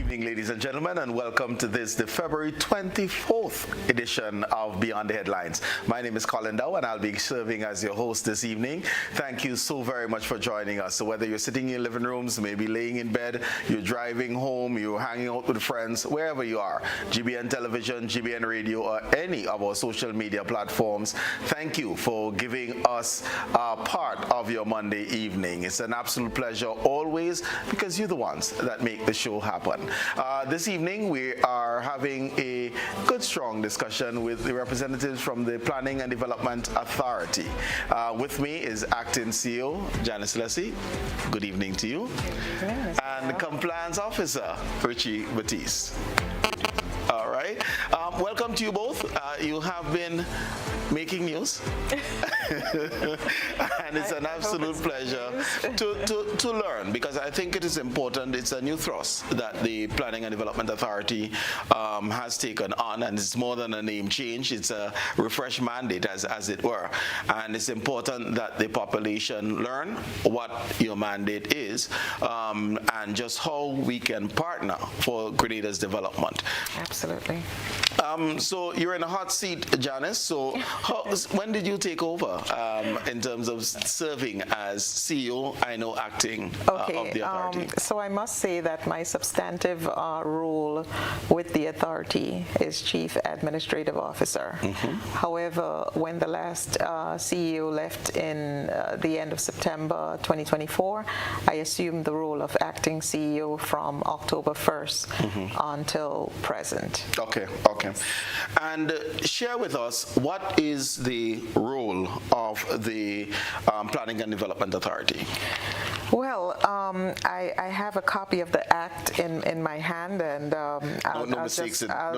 evening, ladies and gentlemen, and welcome to the February 24th edition of Beyond the Headlines. My name is Colin Dowe, and I'll be serving as your host this evening. Thank you so very much for joining us. So whether you're sitting in your living rooms, maybe laying in bed, you're driving home, you're hanging out with friends, wherever you are, GBN Television, GBN Radio, or any of our social media platforms, thank you for giving us part of your Monday evening. It's an absolute pleasure always, because you're the ones that make the show happen. This evening we are having a good, strong discussion with the representatives from the Planning and Development Authority. With me is Acting CEO Janis Lessie. Good evening to you. Yes. And the Compliance Officer Richie, Baptiste. All right. Welcome to you both. You have been making news. And it's an absolute pleasure to learn, because I think it is important. It's a new thrust that the Planning and Development Authority has taken on, and it's more than a name change. It's a refreshed mandate, as it were. And it's important that the population learn what your mandate is, and just how we can partner for Grenada's development. Absolutely. So you're in a hot seat, Janis. So when did you take over in terms of serving as CEO, I know acting of the authority? So I must say that my substantive role with the authority is Chief Administrative Officer. Mm-hmm. However, when the last CEO left in the end of September 2024, I assumed the role of acting CEO from October 1st until present. Okay. And share with us, what is the role of the Planning and Development Authority? Well, I have a copy of the Act in my hand, and no mistakes there.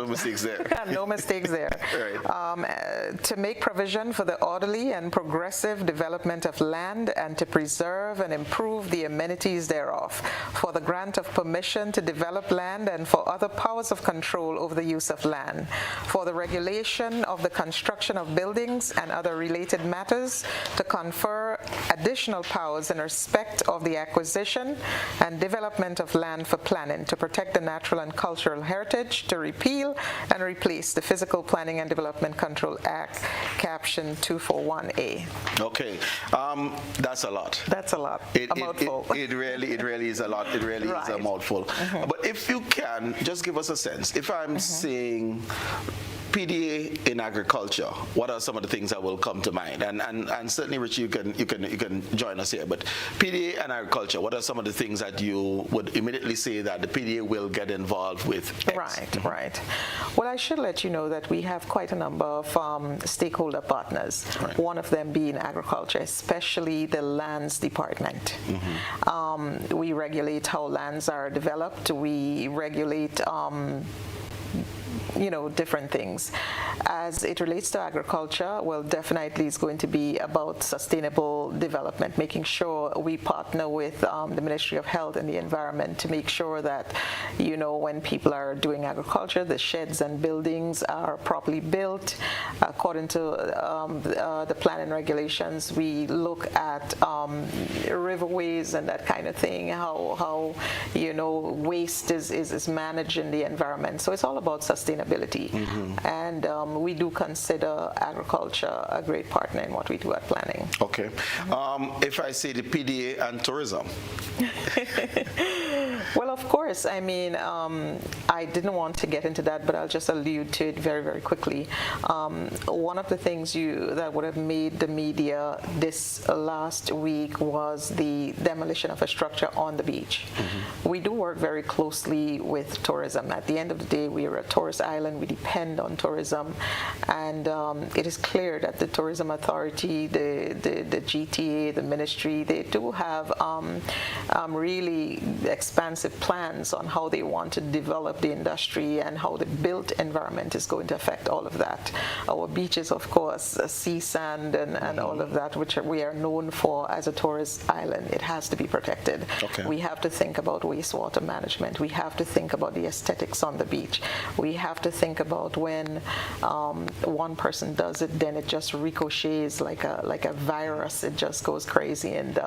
No mistakes there. Right. To make provision for the orderly and progressive development of land, and to preserve and improve the amenities thereof, for the grant of permission to develop land, and for other powers of control over the use of land, for the regulation of the construction of buildings and other related matters, to confer additional powers in respect of the acquisition and development of land for planning, to protect the natural and cultural heritage, to repeal and replace the Physical Planning and Development Control Act, caption 241A. Okay, that's a lot. That's a lot. A mouthful. It really is a lot. It really is a mouthful. But if you can, just give us a sense. If I'm saying PDA in agriculture, what are some of the things that will come to mind? And certainly, Richie, you can join us here. But PDA and agriculture, what are some of the things that you would immediately say that the PDA will get involved with? Right. Well, I should let you know that we have quite a number of stakeholder partners. Right. One of them being agriculture, especially the lands department. We regulate how lands are developed. We regulate different things. As it relates to agriculture, well, definitely it's going to be about sustainable development, making sure we partner with the Ministry of Health and the Environment to make sure that, when people are doing agriculture, the sheds and buildings are properly built according to the plan and regulations. We look at riverways and that kind of thing, how waste is managed in the environment. So it's all about sustainability. And we do consider agriculture a great partner in what we do at planning. Okay. If I say the PDA and tourism? Well, of course. I mean, I didn't want to get into that, but I'll just allude to it very, very quickly. One of the things that would have made the media this last week was the demolition of a structure on the beach. We do work very closely with tourism. At the end of the day, we are a tourist island. We depend on tourism, and it is clear that the Tourism Authority, the GTA, the ministry, they do have really expansive plans on how they want to develop the industry and how the built environment is going to affect all of that. Our beaches, of course, sea sand and all of that, which we are known for as a tourist island, it has to be protected. Okay. We have to think about wastewater management. We have to think about the aesthetics on the beach. We have to think about when one person does it, then it just ricochets like a virus. It just goes crazy and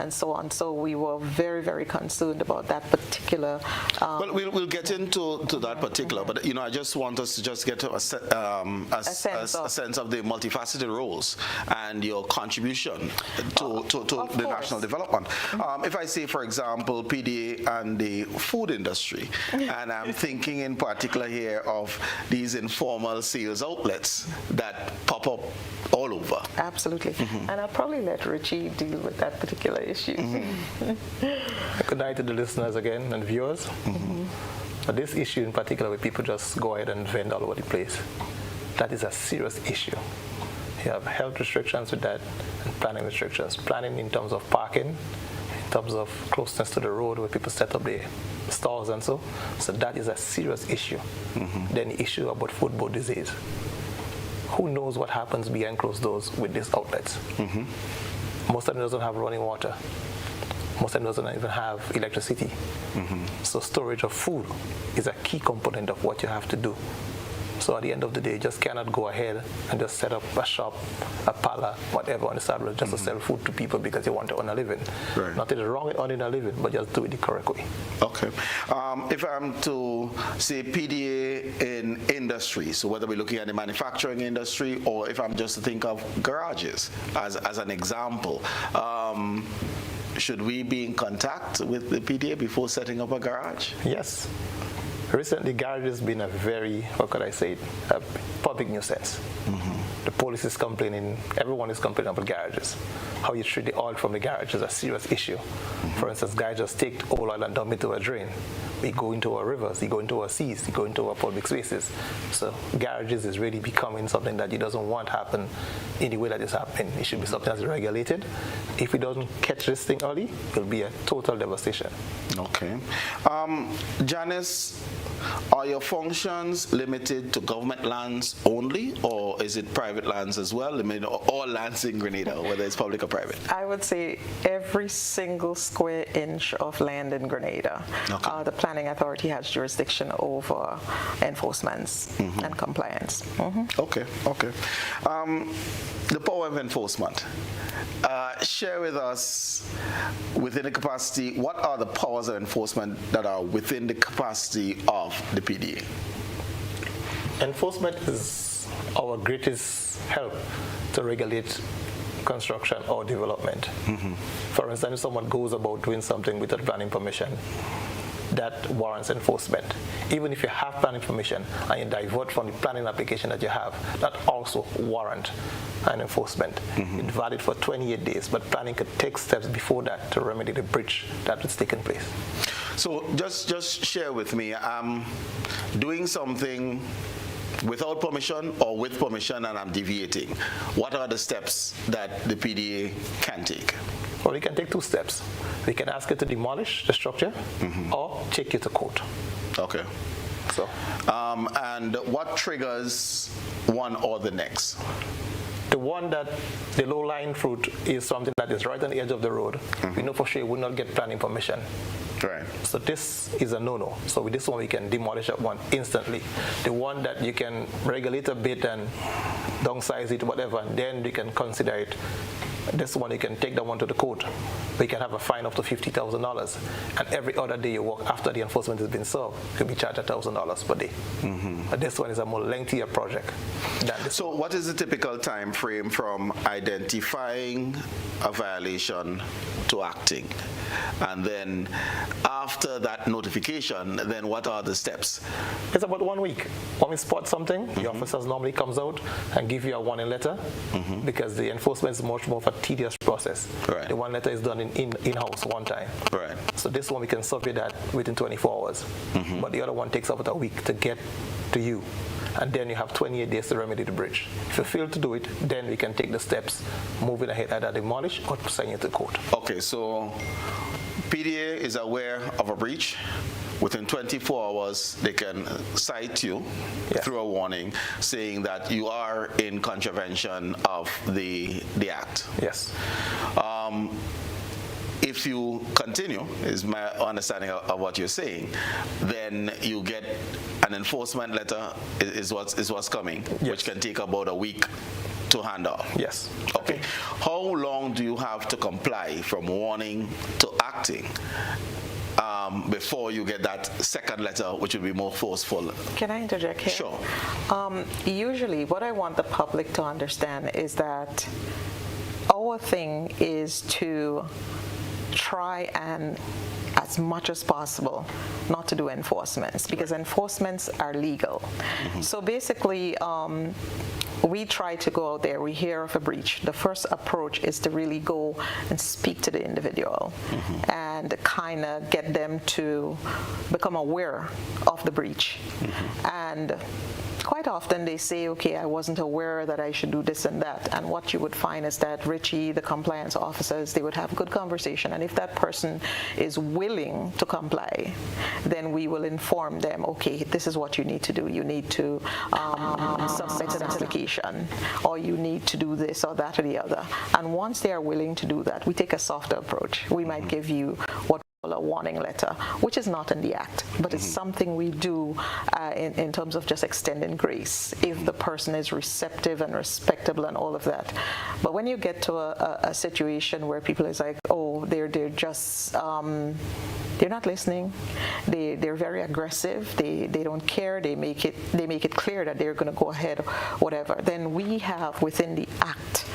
so on. So we were very, very concerned about that. that particular. Well, we'll get into that particular, but I just want us to just get a sense of the multifaceted roles and your contribution to the national development. If I say, for example, PDA and the food industry, and I'm thinking in particular here of these informal sales outlets that pop up all over. Absolutely. And I'll probably let Richie deal with that particular issue. Good night to the listeners again and viewers. But this issue in particular, where people just go ahead and vend all over the place, that is a serious issue. You have health restrictions with that and planning restrictions. Planning in terms of parking, in terms of closeness to the road where people set up their stores and so. So that is a serious issue. Then the issue about foodborne disease. Who knows what happens behind closed doors with these outlets? Most of them doesn't have running water. Most of them doesn't even have electricity. So storage of food is a key component of what you have to do. So at the end of the day, you just cannot go ahead and just set up a shop, a parlor, whatever on the side just to sell food to people because you want to earn a living. Right. Nothing is wrong with earning a living, but just do it the correct way. Okay. If I'm to say PDA in industry, so whether we're looking at the manufacturing industry or if I'm just to think of garages as an example, should we be in contact with the PDA before setting up a garage? Yes. Recently, garages has been a very, what could I say, a public nuisance. The police is complaining, everyone is complaining about garages. How you treat the oil from the garage is a serious issue. For instance, guys just take oil and dump it into a drain. We go into our rivers, we go into our seas, we go into our public spaces. So garages is really becoming something that you doesn't want happen in the way that it's happening. It should be something that's regulated. If we don't catch this thing early, it'll be a total devastation. Okay. Janis, are your functions limited to government lands only, or is it private lands as well? I mean, all lands in Grenada, whether it's public or private? I would say every single square inch of land in Grenada. Okay. The Planning Authority has jurisdiction over enforcements and compliance. Okay. The power of enforcement. Share with us, within the capacity, what are the powers of enforcement that are within the capacity of the PDA? Enforcement is our greatest help to regulate construction or development. For instance, if someone goes about doing something without planning permission, that warrants enforcement. Even if you have planning permission and you divert from the planning application that you have, that also warrant an enforcement. It's valid for 28 days, but planning could take steps before that to remedy the breach that has taken place. So just share with me, I'm doing something without permission or with permission and I'm deviating. What are the steps that the PDA can take? Well, we can take two steps. We can ask you to demolish the structure or take you to court. Okay. So, and what triggers one or the next? the one that the low-lying fruit is something that is right on the edge of the road. We know for sure we will not get planning permission. Right. So this is a no-no. So with this one, we can demolish that one instantly. The one that you can regulate a bit and downsize it, whatever, and then we can consider it. This one, you can take that one to the court. We can have a fine up to $50,000. And every other day you work after the enforcement has been served, you'll be charged $1,000 per day. But this one is a more lengthier project than this. So what is the typical time frame from identifying a violation to acting? And then after that notification, then what are the steps? It's about 1 week. When we spot something, the officers normally comes out and give you a warning letter because the enforcement is much more of a tedious process. Right. The one letter is done in-house one time. Right. So this one we can survey that within 24 hours. But the other one takes about a week to get to you. And then you have 28 days to remedy the breach. If you fail to do it, then we can take the steps, moving ahead, either demolish or send you to court. Okay, so PDA is aware of a breach. Within 24 hours, they can cite you through a warning saying that you are in contravention of the act. Yes. If you continue, is my understanding of what you're saying, then you get an enforcement letter is what's coming, which can take about a week to hand off. Yes. Okay. How long do you have to comply from warning to acting? before you get that second letter, which will be more forceful. Can I interject here? Sure. Usually, what I want the public to understand is that our thing is to try and, as much as possible, not to do enforcements, because enforcements are legal. So basically, we try to go out there, we hear of a breach. The first approach is to really go and speak to the individual and kind of get them to become aware of the breach. And quite often they say, okay, I wasn't aware that I should do this and that. And what you would find is that Richie, the compliance officers, they would have a good conversation. And if that person is willing to comply, then we will inform them, okay, this is what you need to do. You need to submit an application, or you need to do this or that or the other. And once they are willing to do that, we take a softer approach. We might give you what a warning letter, which is not in the act, but it's something we do in terms of just extending grace if the person is receptive and respectable and all of that. But when you get to a situation where people is like, oh, they're just they're not listening, they're very aggressive, they don't care, they make it clear that they're going to go ahead, whatever, then we have within the act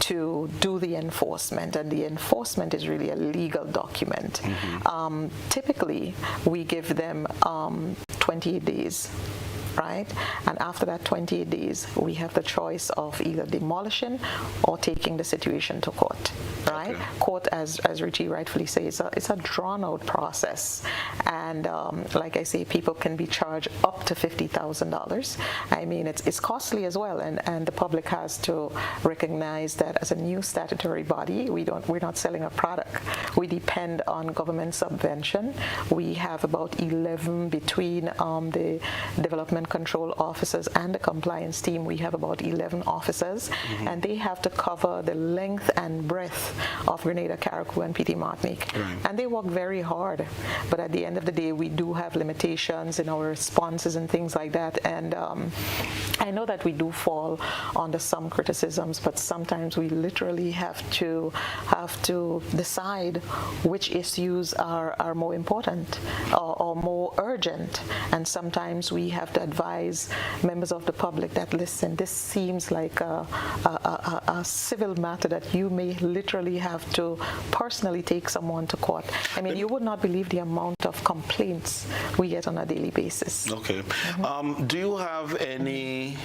to do the enforcement, and the enforcement is really a legal document. Typically, we give them 28 days, right? And after that 28 days, we have the choice of either demolishing or taking the situation to court, right? Okay. Court, as Richie rightfully says, it's a drawn-out process. And like I say, people can be charged up to $50,000. I mean, it's costly as well, and the public has to recognize that as a new statutory body, we're not selling a product. We depend on government subvention. We have about 11 between the development control officers and the compliance team. We have about 11 officers, and they have to cover the length and breadth of Grenada, Carriacou, and PT Martinique. Right. And they work very hard, but at the end of the day, we do have limitations in our responses and things like that. And I know that we do fall under some criticisms, but sometimes we literally have to decide which issues are more important or more urgent. And sometimes we have to advise members of the public that, listen, this seems like a civil matter that you may literally have to personally take someone to court. I mean, you would not believe the amount of complaints we get on a daily basis. Okay. Do you have any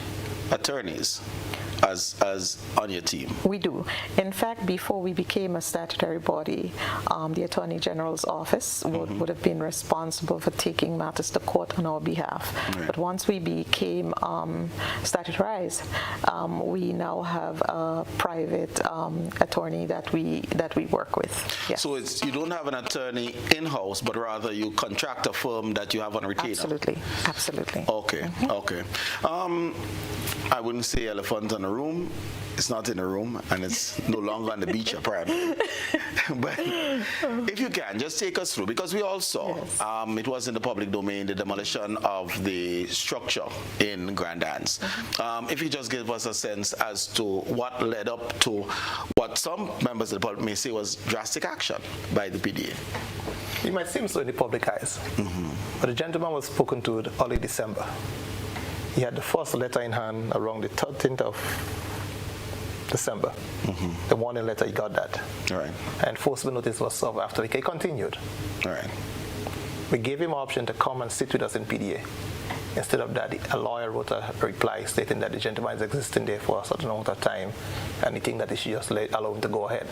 attorneys as on your team? We do. In fact, before we became a statutory body, the Attorney General's office would have been responsible for taking matters to court on our behalf. Right. But once we became statutorized, we now have a private attorney that we work with. Yes. So you don't have an attorney in-house, but rather you contract a firm that you have on retainer. Absolutely. Absolutely. Okay. Okay. I wouldn't say elephant in the room. It's not in the room, and it's no longer on the beach, apparently. But if you can, just take us through, because we all saw, yes, it was in the public domain, the demolition of the structure in Grand Anse. If you just give us a sense as to what led up to what some members of the public may say was drastic action by the PDA. It might seem so in the public eyes, but the gentleman was spoken to early December. He had the first letter in hand around the 13th of December. The warning letter, he got that. All right. And enforcement notice was served after the case continued. All right. We gave him an option to come and sit with us in PDA. Instead of that, a lawyer wrote a reply stating that the gentleman is existing there for a certain amount of time, and he thinks that he should just allow him to go ahead.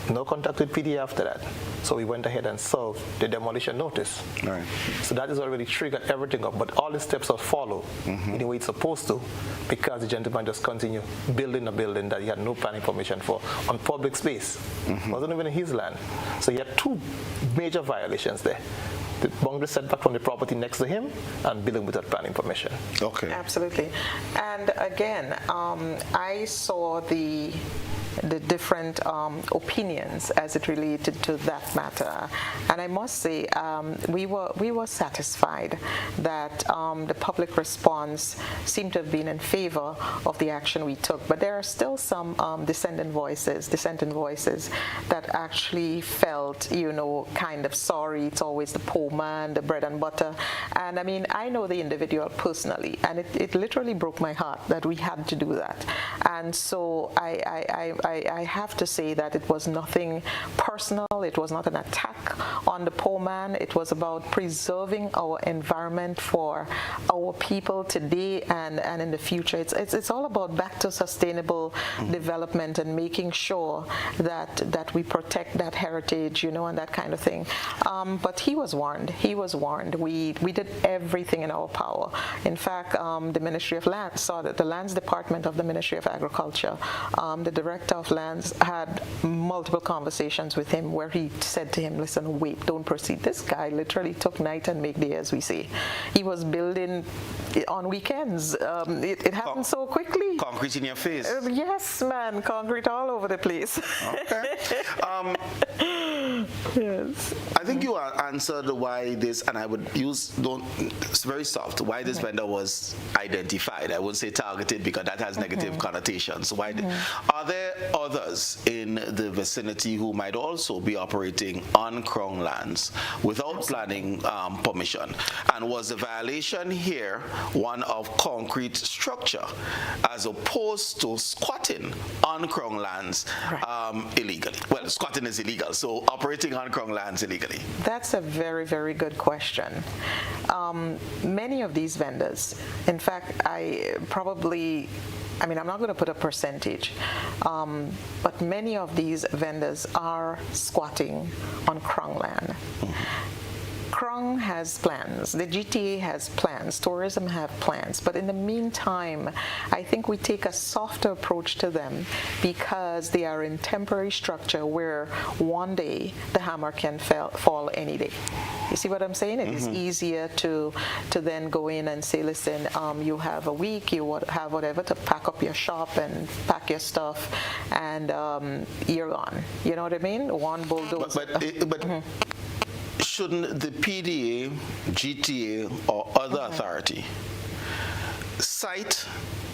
No contact with PDA after that. So we went ahead and served the demolition notice. Right. So that is already triggered everything up, but all the steps are followed in the way it's supposed to, because the gentleman just continued building a building that he had no planning permission for on public space. It wasn't even in his land. So he had two major violations there. The boundary setback from the property next to him and building without planning permission. Okay. Absolutely. And again, I saw the the different opinions as it related to that matter. And I must say, we were satisfied that the public response seemed to have been in favor of the action we took. But there are still some dissenting voices that actually felt, kind of sorry. It's always the poor man, the bread and butter. And I mean, I know the individual personally, and it literally broke my heart that we had to do that. And so I have to say that it was nothing personal. It was not an attack on the poor man. It was about preserving our environment for our people today and in the future. It's all about back to sustainable development and making sure that we protect that heritage, and that kind of thing. But he was warned. We did everything in our power. In fact, the Ministry of Lands saw that the Lands Department of the Ministry of Agriculture, the Director of Lands had multiple conversations with him where he said to him, listen, wait, don't proceed. This guy literally took night and make day, as we say. He was building on weekends. It happened so quickly. Concrete in your face. Yes, man, concrete all over the place. Okay. Yes. I think you answered why this, and I would use, it's very soft, why this vendor was identified. I wouldn't say targeted because that has negative connotations. Why? Are there others in the vicinity who might also be operating on Crown lands without planning permission? And was the violation here one of concrete structure as opposed to squatting on Crown lands illegally? Well, squatting is illegal, so operating on Crown lands illegally. That's a very, very good question. Many of these vendors, in fact, I'm not going to put a percentage, but many of these vendors are squatting on Crown land. Crown has plans, the GTA has plans, tourism have plans, but in the meantime, I think we take a softer approach to them because they are in temporary structure where one day the hammer can fall any day. You see what I'm saying? It is easier to then go in and say, listen, you have a week, you have whatever to pack up your shop and pack your stuff, and you're gone. You know what I mean? One bulldozer. But shouldn't the PDA, GTA, or other authority cite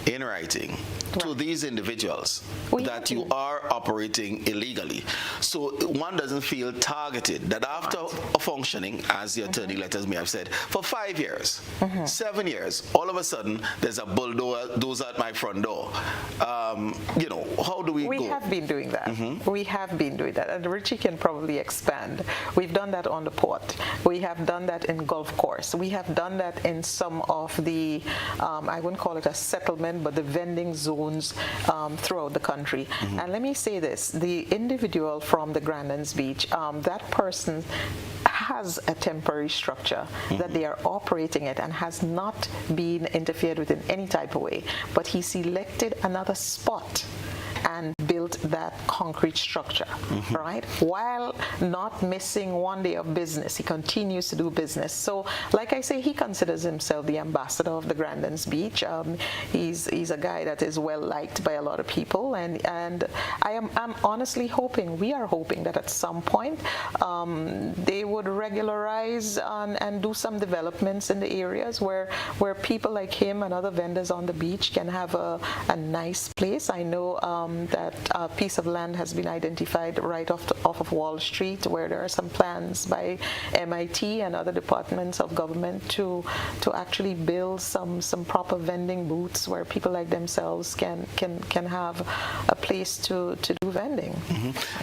in writing to these individuals that you are operating illegally, so one doesn't feel targeted, that after functioning, as the attorney letters may have said, for 5 years, 7 years, all of a sudden there's a bulldozer at my front door. How do we go? We have been doing that. We have been doing that, and Richie can probably expand. We've done that on the port. We have done that in golf course. We have done that in some of the, I wouldn't call it a settlement, but the vending zones throughout the country. And let me say this, the individual from the Grandins Beach, that person has a temporary structure that they are operating it and has not been interfered with in any type of way, but he selected another spot and built that concrete structure, right? While not missing one day of business, he continues to do business. So, like I say, he considers himself the ambassador of the Grandins Beach. He's a guy that is well liked by a lot of people, and I'm honestly hoping, we are hoping that at some point they would regularize and do some developments in the areas where people like him and other vendors on the beach can have a nice place. I know that a piece of land has been identified right off of Wall Street, where there are some plans by MIT and other departments of government to actually build some proper vending booths where people like themselves can have a place to do vending.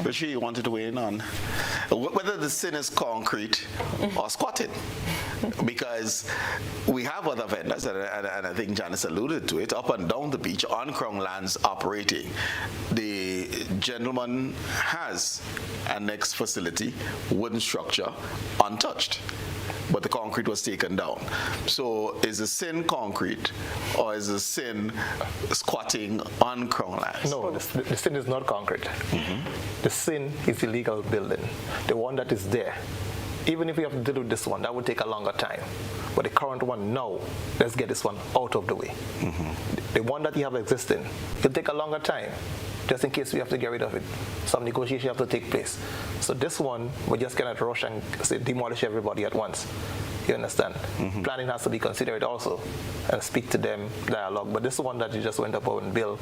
Richie, you wanted to weigh in on whether the sin is concrete or squatting, because we have other vendors, and I think Janis alluded to it, up and down the beach on Crown lands operating. The gentleman has an next facility, wooden structure, untouched, but the concrete was taken down. So is the sin concrete, or is the sin squatting on Crown lands? No, the sin is not concrete. The sin is illegal building, the one that is there. Even if we have to deal with this one, that would take a longer time. But the current one, no, let's get this one out of the way. The one that you have existing, it'll take a longer time. just in case we have to get rid of it. Some negotiation have to take place. So this one, we just cannot rush and say demolish everybody at once. You understand? Planning has to be considered also, and speak to them, dialogue. But this one that you just went up and built,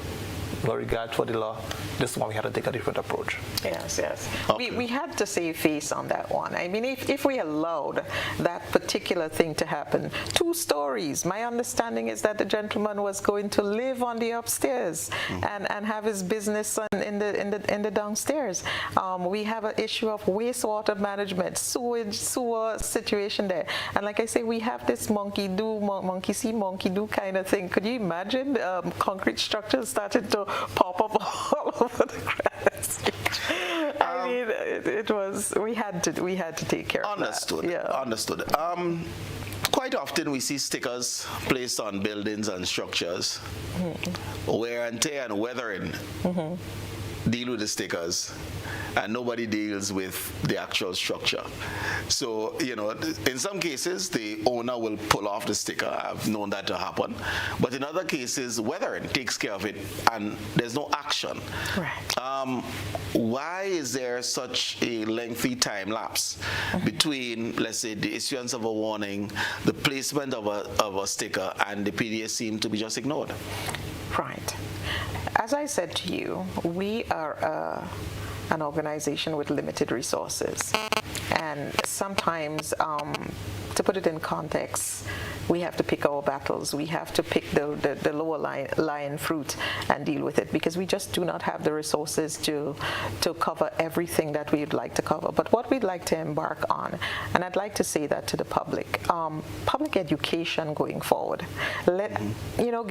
no regard for the law, this one we had to take a different approach. Yes, yes. Okay. We had to save face on that one. I mean, if we allowed that particular thing to happen, 2 stories, my understanding is that the gentleman was going to live on the upstairs and have his business in the downstairs. We have an issue of wastewater management, sewer situation there. And like I say, we have this monkey see, monkey do kind of thing. Could you imagine concrete structures started to pop up all over the grass? I mean, it was, we had to take care of that. Yeah. Understood. Quite often we see stickers placed on buildings and structures. Wear and tear and weathering deal with the stickers, and nobody deals with the actual structure. So, you know, in some cases, the owner will pull off the sticker. I've known that to happen. But in other cases, weathering takes care of it, and there's no action. Right. Why is there such a lengthy time lapse between, let's say, the issuance of a warning, the placement of a sticker, and the PDA seem to be just ignored? Right. As I said to you, we are an organization with limited resources, and sometimes, to put it in context, we have to pick our battles. We have to pick the lower lying fruit and deal with it, because we just do not have the resources to cover everything that we'd like to cover. But what we'd like to embark on, and I'd like to say that to the public, public education going forward.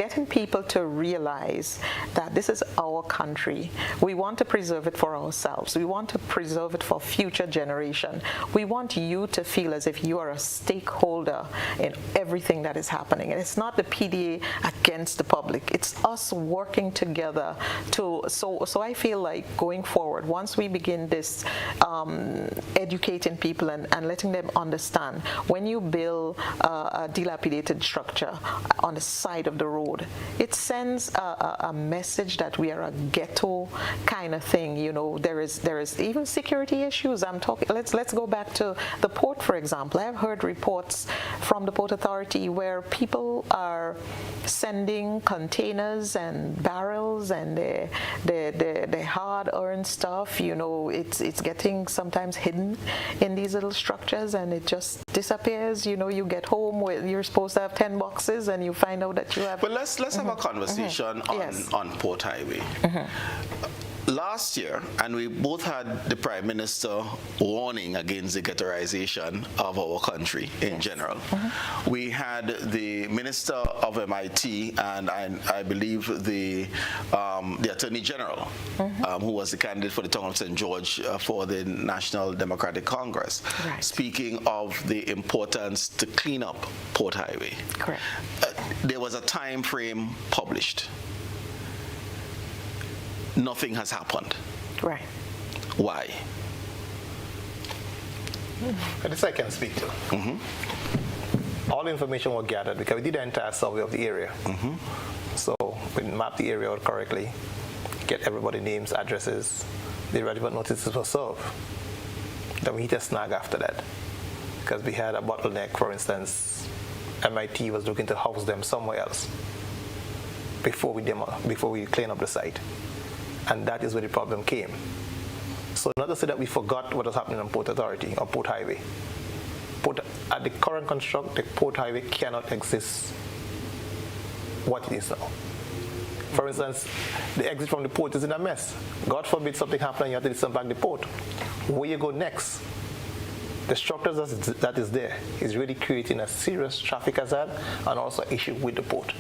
Getting people to realize that this is our country. We want to preserve it for ourselves. We want to preserve it for future generation. We want you to feel as if you are a stakeholder in everything that is happening. And it's not the PDA against the public. It's us working together so I feel like going forward, once we begin this educating people and letting them understand, when you build a dilapidated structure on the side of the road, it sends a message that we are a ghetto kind of thing. You know, there is even security issues. I'm talking. Let's go back to the port, for example. I've heard reports from the Port Authority where people are sending containers and barrels and the hard-earned stuff. You know, it's getting sometimes hidden in these little structures, and it just disappears. You know, you get home where you're supposed to have 10 boxes, and you find out that you have. But let's have a conversation on Port Highway. Last year, and we both had the Prime Minister warning against the ghettoization of our country in general. We had the Minister of MIT and I believe the Attorney General, who was the candidate for the town of St. George for the National Democratic Congress, speaking of the importance to clean up Port Highway. Correct. There was a time frame published. Nothing has happened. Right. Why? This I can speak to. All the information was gathered because we did the entire survey of the area. So we mapped the area out correctly, get everybody's names, addresses, the relevant notices were served. Then we hit a snag after that because we had a bottleneck. For instance, MIT was looking to house them somewhere else before we clean up the site. And that is where the problem came. So not to say that we forgot what was happening on Port Authority or Port Highway. At the current construct, the Port Highway cannot exist what it is now. For instance, the exit from the port is in a mess. God forbid something happens and you have to disembark the port. Where you go next? The structure that is there is really creating a serious traffic hazard and also an issue with the port.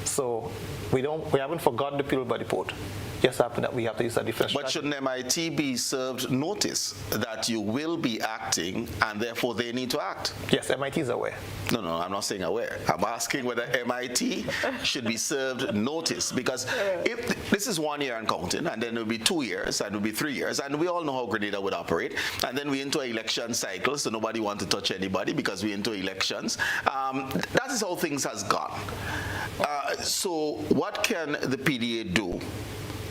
So we haven't forgotten the people by the port. Just happened that we have to use a different strategy. But shouldn't MIT be served notice that you will be acting and therefore they need to act? Yes, MIT is aware. No, I'm not saying aware. I'm asking whether MIT should be served notice, because if this is 1 year and counting, and then it will be 2 years, and it will be 3 years, and we all know how Grenada would operate, and then we're into an election cycle, so nobody wants to touch anybody because we're into elections. That is how things has gone. So what can the PDA do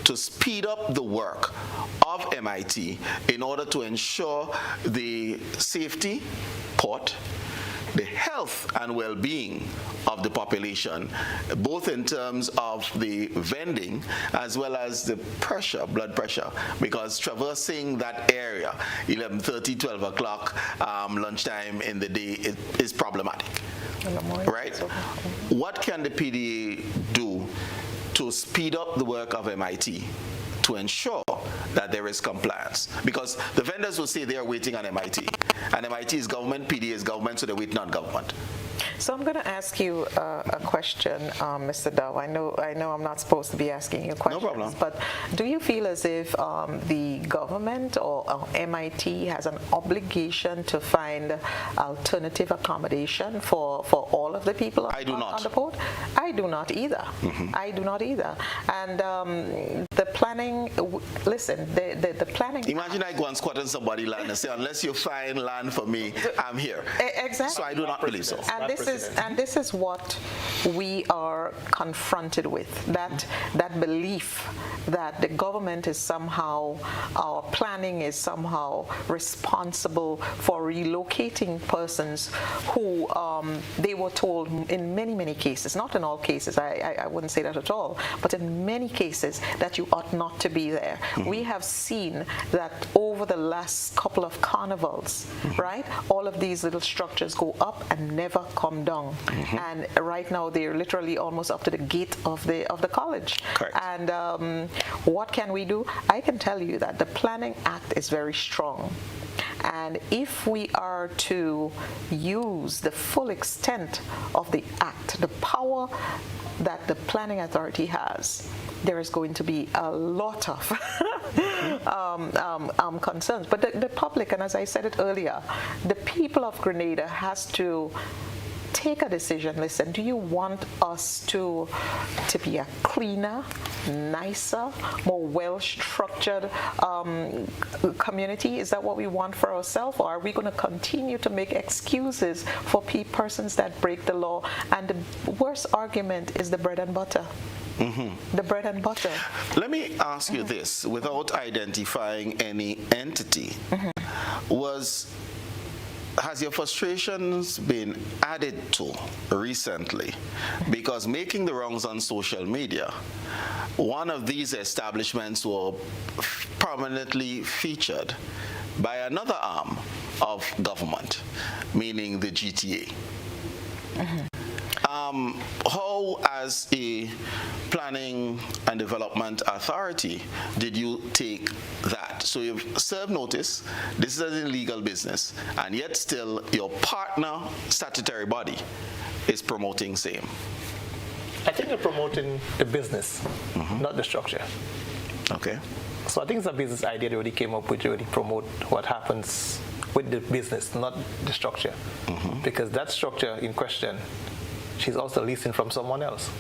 to speed up the work of MIT in order to ensure the safety, the health and well-being of the population, both in terms of the vending as well as the pressure, blood pressure, because traversing that area, 11:30, 12 o'clock, lunchtime in the day, is problematic, right? What can the PDA do to speed up the work of MIT to ensure that there is compliance? Because the vendors will say they are waiting on MIT, and MIT is government, PDA is government, so they're waiting on government. So I'm going to ask you a question, Mr. Dowe. I know I'm not supposed to be asking you questions, no problem. But do you feel as if the government or MIT has an obligation to find alternative accommodation for all of the people on the port? I do not either. I do not either. And the planning, listen, the planning... Imagine I go and squat on somebody's land and say, unless you find land for me, I'm here. Exactly. So I do not believe so. And this is what we are confronted with, that belief that the government is somehow, our planning is somehow responsible for relocating persons who they were told in many cases, not in all cases, I wouldn't say that at all, but in many cases that you ought not to be there. We have seen that over the last couple of carnivals, right? All of these little structures go up and never come down. And right now they're literally almost up to the gate of the college. Correct. And what can we do? I can tell you that the Planning Act is very strong. And if we are to use the full extent of the act, the power that the planning authority has, there is going to be a lot of concerns. But the public, and as I said it earlier, the people of Grenada has to take a decision. Listen, do you want us to be a cleaner, nicer, more well-structured community? Is that what we want for ourselves, or are we going to continue to make excuses for persons that break the law? And the worst argument is the bread and butter. The bread and butter. Let me ask you this, without identifying any entity, has your frustrations been added to recently? Because making the wrongs on social media, one of these establishments were prominently featured by another arm of government, meaning the GTA. How, as a planning and development authority, did you take that? So you've served notice, this is an illegal business, and yet still your partner statutory body is promoting same. I think they're promoting the business, not the structure. Okay. So I think it's a business idea they already came up with to already promote what happens with the business, not the structure. Because that structure in question, she's also leasing from someone else.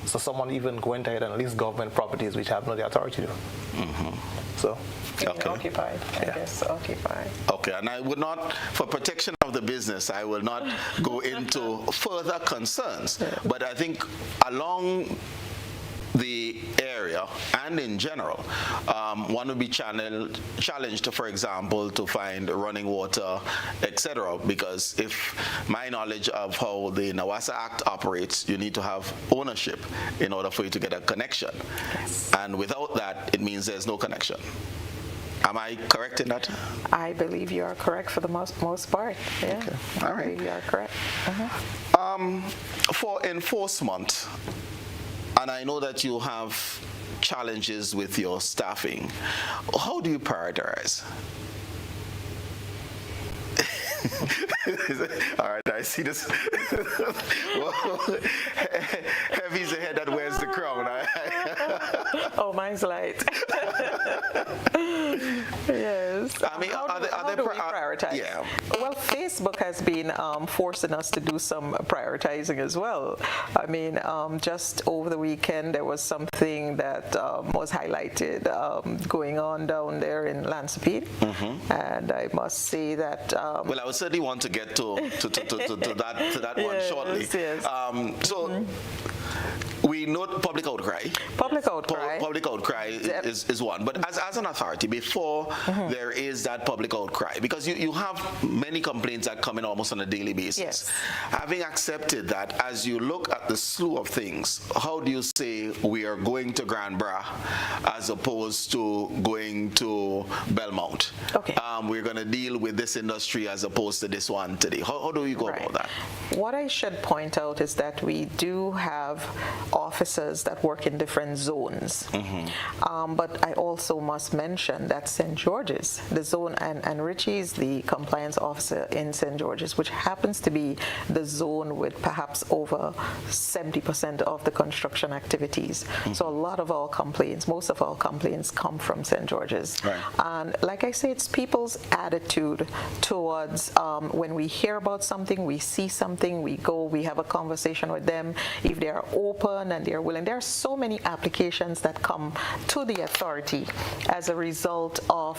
So someone even went ahead and leased government properties which have no authority to. So, okay. Occupied, I guess, occupied. Okay, and I would not, for protection of the business, I will not go into further concerns. But I think along the area and in general, one would be challenged, for example, to find running water, etc. Because if my knowledge of how the Nawasa Act operates, you need to have ownership in order for you to get a connection. Yes. And without that, it means there's no connection. Am I correct in that? I believe you are correct for the most part. Yeah. Okay. All right. I believe you are correct. For enforcement, and I know that you have challenges with your staffing, how do you prioritize? All right, I see this. Well, heavy's the head that wears the crown. Oh, mine's light. Yes. I mean, how do we prioritize? Yeah. Well, Facebook has been forcing us to do some prioritizing as well. I mean, just over the weekend, there was something that was highlighted going on down there in Lansopede, and I must say that. Well, I would certainly want to get to that one shortly. Yes. So we note public outcry. Public outcry. Public outcry is one. But as an authority, before there is that public outcry, because you have many complaints that come in almost on a daily basis. Yes. Having accepted that, as you look at the slew of things, how do you say we are going to Grand Bras as opposed to going to Belmont? Okay. We're going to deal with this industry as opposed to this one today. How do we go about that? What I should point out is that we do have officers that work in different zones. But I also must mention that St. George's, the zone, and Richie is the compliance officer in St. George's, which happens to be the zone with perhaps over 70% of the construction activities. So a lot of our complaints, most of our complaints come from St. George's. Right. And like I say, it's people's attitude towards when we hear about something, we see something, we go, we have a conversation with them. If they are open and they're willing, there are so many applications that come to the authority as a result of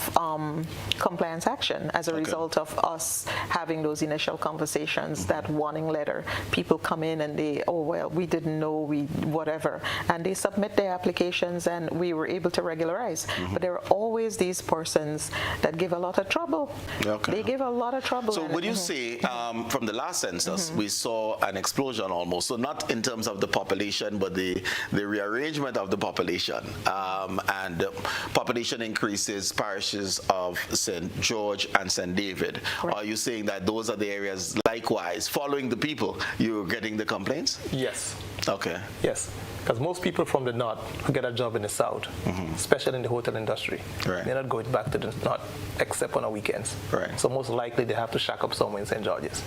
compliance action, as a result of us having those initial conversations, that warning letter. People come in and they, oh, well, we didn't know, whatever. And they submit their applications and we were able to regularize. But there are always these persons that give a lot of trouble. Okay. They give a lot of trouble. So would you say, from the last census, we saw an explosion almost, so not in terms of the population, but the rearrangement of the population, and population increases, parishes of St. George and St. David. Right. Are you saying that those are the areas, likewise, following the people, you're getting the complaints? Yes. Okay. Yes. Because most people from the north who get a job in the south, especially in the hotel industry, Right. they're not going back to the north except on the weekends. Right. So most likely they have to shack up somewhere in St. George's.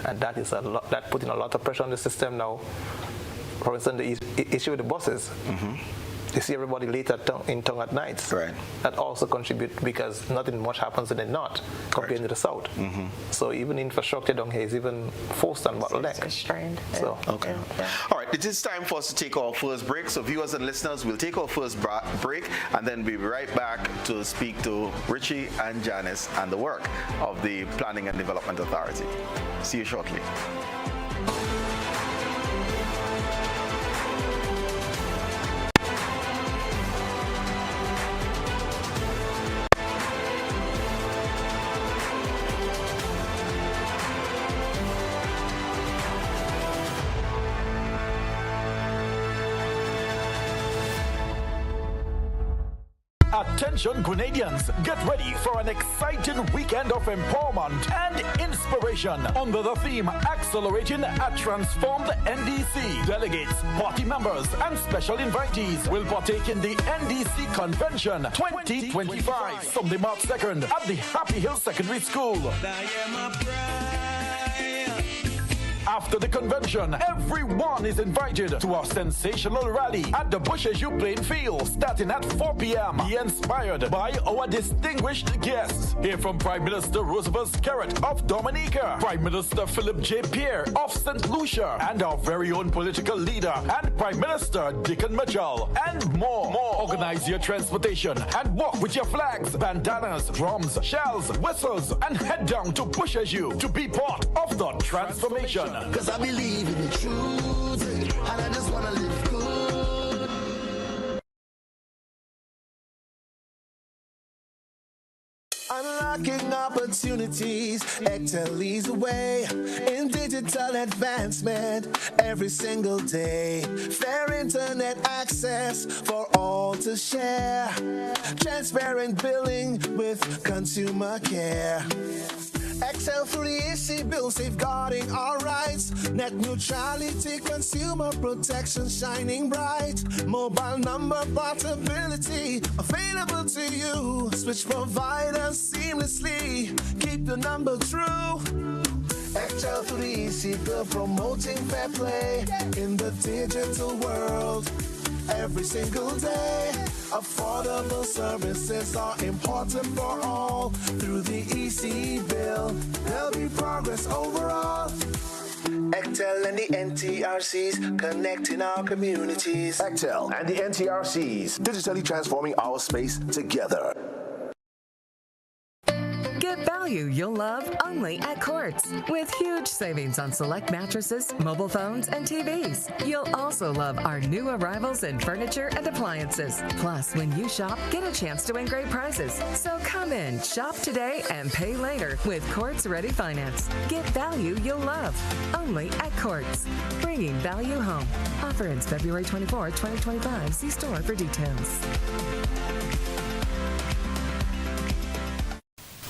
And that is that putting a lot of pressure on the system now. For instance, the issue with the buses. You see everybody late in town at night. Right. That also contributes because nothing much happens in the north compared to the south. So even infrastructure down here is even forced on bottleneck. It's strained. So, Okay. All right, it is time for us to take our first break. So viewers and listeners, we'll take our first break and then we'll be right back to speak to Richie and Janis and the work of the Planning and Development Authority. See you shortly. Attention Grenadians, get ready for an exciting weekend of empowerment and inspiration under the theme Accelerating a Transformed NDC. Delegates, party members, and special invitees will partake in the NDC Convention 2025 Sunday, March 2nd at the Happy Hill Secondary School. After the convention, everyone is invited to our sensational rally at the Bushes U playing field starting at 4 p.m. Be inspired by our distinguished guests. Hear from Prime Minister Roosevelt Skerritt of Dominica, Prime Minister Philip J. Pierre of St. Lucia, and our very own political leader and Prime Minister Dickon Mitchell, and more. Organize your transportation and walk with your flags, bandanas, drums, shells, whistles, and head down to Bushes U to be part of the transformation. Cause I believe in the truth, and I just wanna live good. Unlocking opportunities, Excel leads the way in digital advancement every single day. Fair internet access for all to share. Transparent billing with consumer care. Excel 3EC bill safeguarding our rights. Net neutrality, consumer protection shining bright. Mobile number portability available to you. Switch providers seamlessly. Keep the number true. Excel 3EC bill promoting fair play in the digital world. Every single day, affordable services are important for all. Through the EC bill, there'll be progress overall. Excel and the NTRCs connecting our communities. Excel and the NTRCs digitally transforming our space together. Get value you'll love only at Quartz. With huge savings on select mattresses, mobile phones, and TVs. You'll also love our new arrivals in furniture and appliances. Plus, when you shop, get a chance to win great prizes. So come in, shop today, and pay later with Quartz Ready Finance. Get value you'll love only at Quartz. Bringing value home. Offer ends February 24, 2025. See store for details.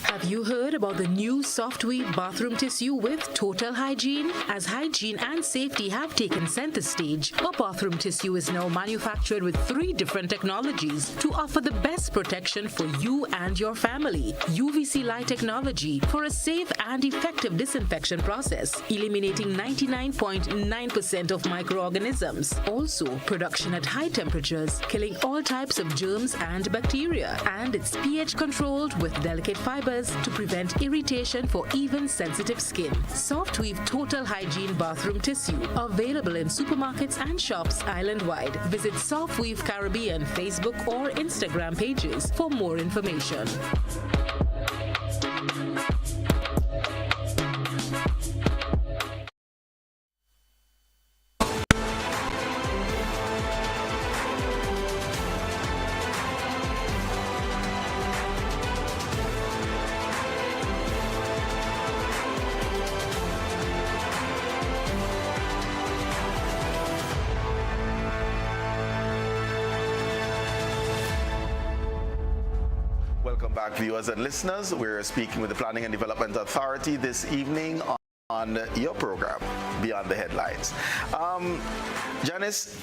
Have you heard about the new Softweave bathroom tissue with total hygiene? As hygiene and safety have taken center stage, our bathroom tissue is now manufactured with 3 different technologies to offer the best protection for you and your family. UVC light technology for a safe and effective disinfection process, eliminating 99.9% of microorganisms. Also, production at high temperatures, killing all types of germs and bacteria. And it's pH controlled with delicate fibers to prevent irritation for even sensitive skin. Softweave Total Hygiene Bathroom Tissue, available in supermarkets and shops island-wide. Visit Softweave Caribbean Facebook or Instagram pages for more information. Welcome back, viewers and listeners. We're speaking with the Planning and Development Authority this evening on your program, Beyond the Headlines. Janis,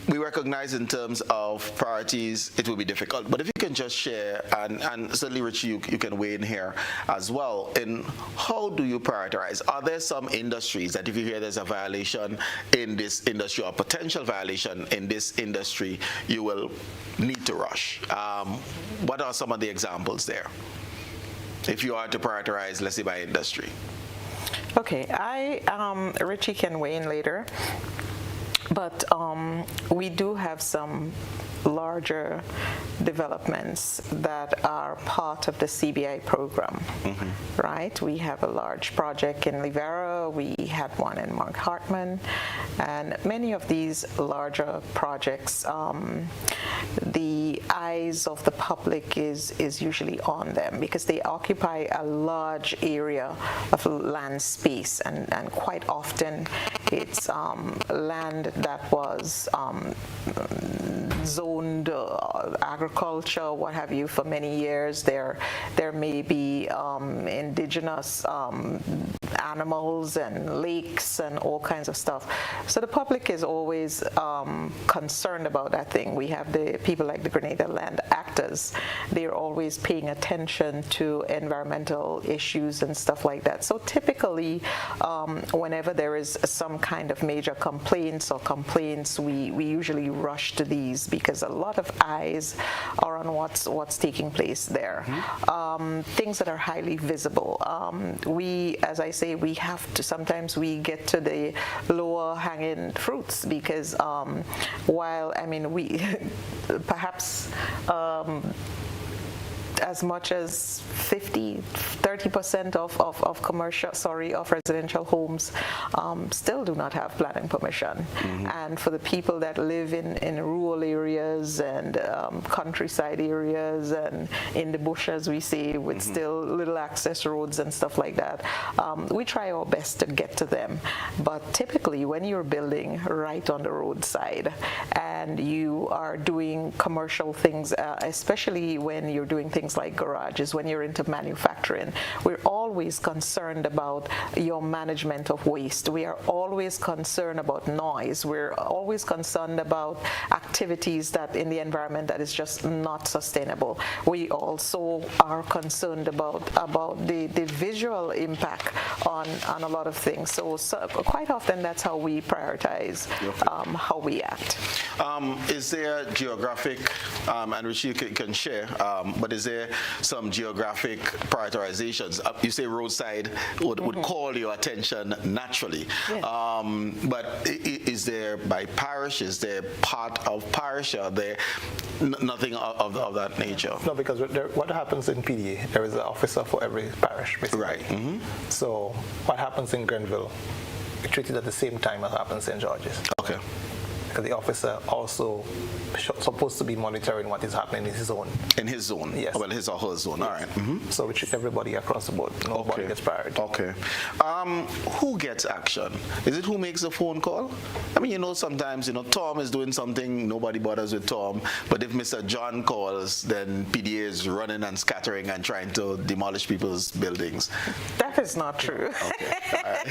we recognize in terms of priorities it will be difficult, but if you can just share, and certainly Richie, you can weigh in here as well, in how do you prioritize? Are there some industries that if you hear there's a violation in this industry or potential violation in this industry, you will need to rush? What are some of the examples there, if you are to prioritize, let's say, by industry? Okay, Richie can weigh in later. But we do have some larger developments that are part of the CBI program, right? We have a large project in Livera, we had one in Mount Hartman, and many of these larger projects, the eyes of the public is usually on them because they occupy a large area of land space, and quite often it's land that was zoned agriculture, what have you, for many years. There may be indigenous animals and lakes and all kinds of stuff. So the public is always concerned about that thing. We have the people like the Grenada Land Actors. They're always paying attention to environmental issues and stuff like that. So typically, whenever there is some kind of major complaints, we usually rush to these because a lot of eyes are on what's taking place there. Things that are highly visible. As I say, we have to, sometimes we get to the lower hanging fruits because while, I mean, we perhaps as much as 30% of residential homes still do not have planning permission. And for the people that live in rural areas and countryside areas and in the bush, as we say, with still little access roads and stuff like that, we try our best to get to them. But typically, when you're building right on the roadside and you are doing commercial things, especially when you're doing things like garages, when you're into manufacturing, we're always concerned about your management of waste. We are always concerned about noise. We're always concerned about activities that in the environment that is just not sustainable. We also are concerned about the visual impact on a lot of things. So quite often that's how we prioritize how we act. Is there geographic, and Richie can share, but is there there some geographic prioritizations? You say roadside would call your attention naturally. Yes. But is there by parish? Is there part of parish? Are there nothing of that nature? No, because what happens in PDA, there is an officer for every parish, basically. Right. So what happens in Grenville, we treat it at the same time as happens in St. George's. Okay. Because the officer also supposed to be monitoring what is happening in his zone. In his zone? Yes. Well, his or her zone. All right. So we treat everybody across the board. Nobody gets priority. Okay. Who gets action? Is it who makes a phone call? I mean, sometimes, Tom is doing something, nobody bothers with Tom. But if Mr. John calls, then PDA is running and scattering and trying to demolish people's buildings. That is not true. Okay. All right.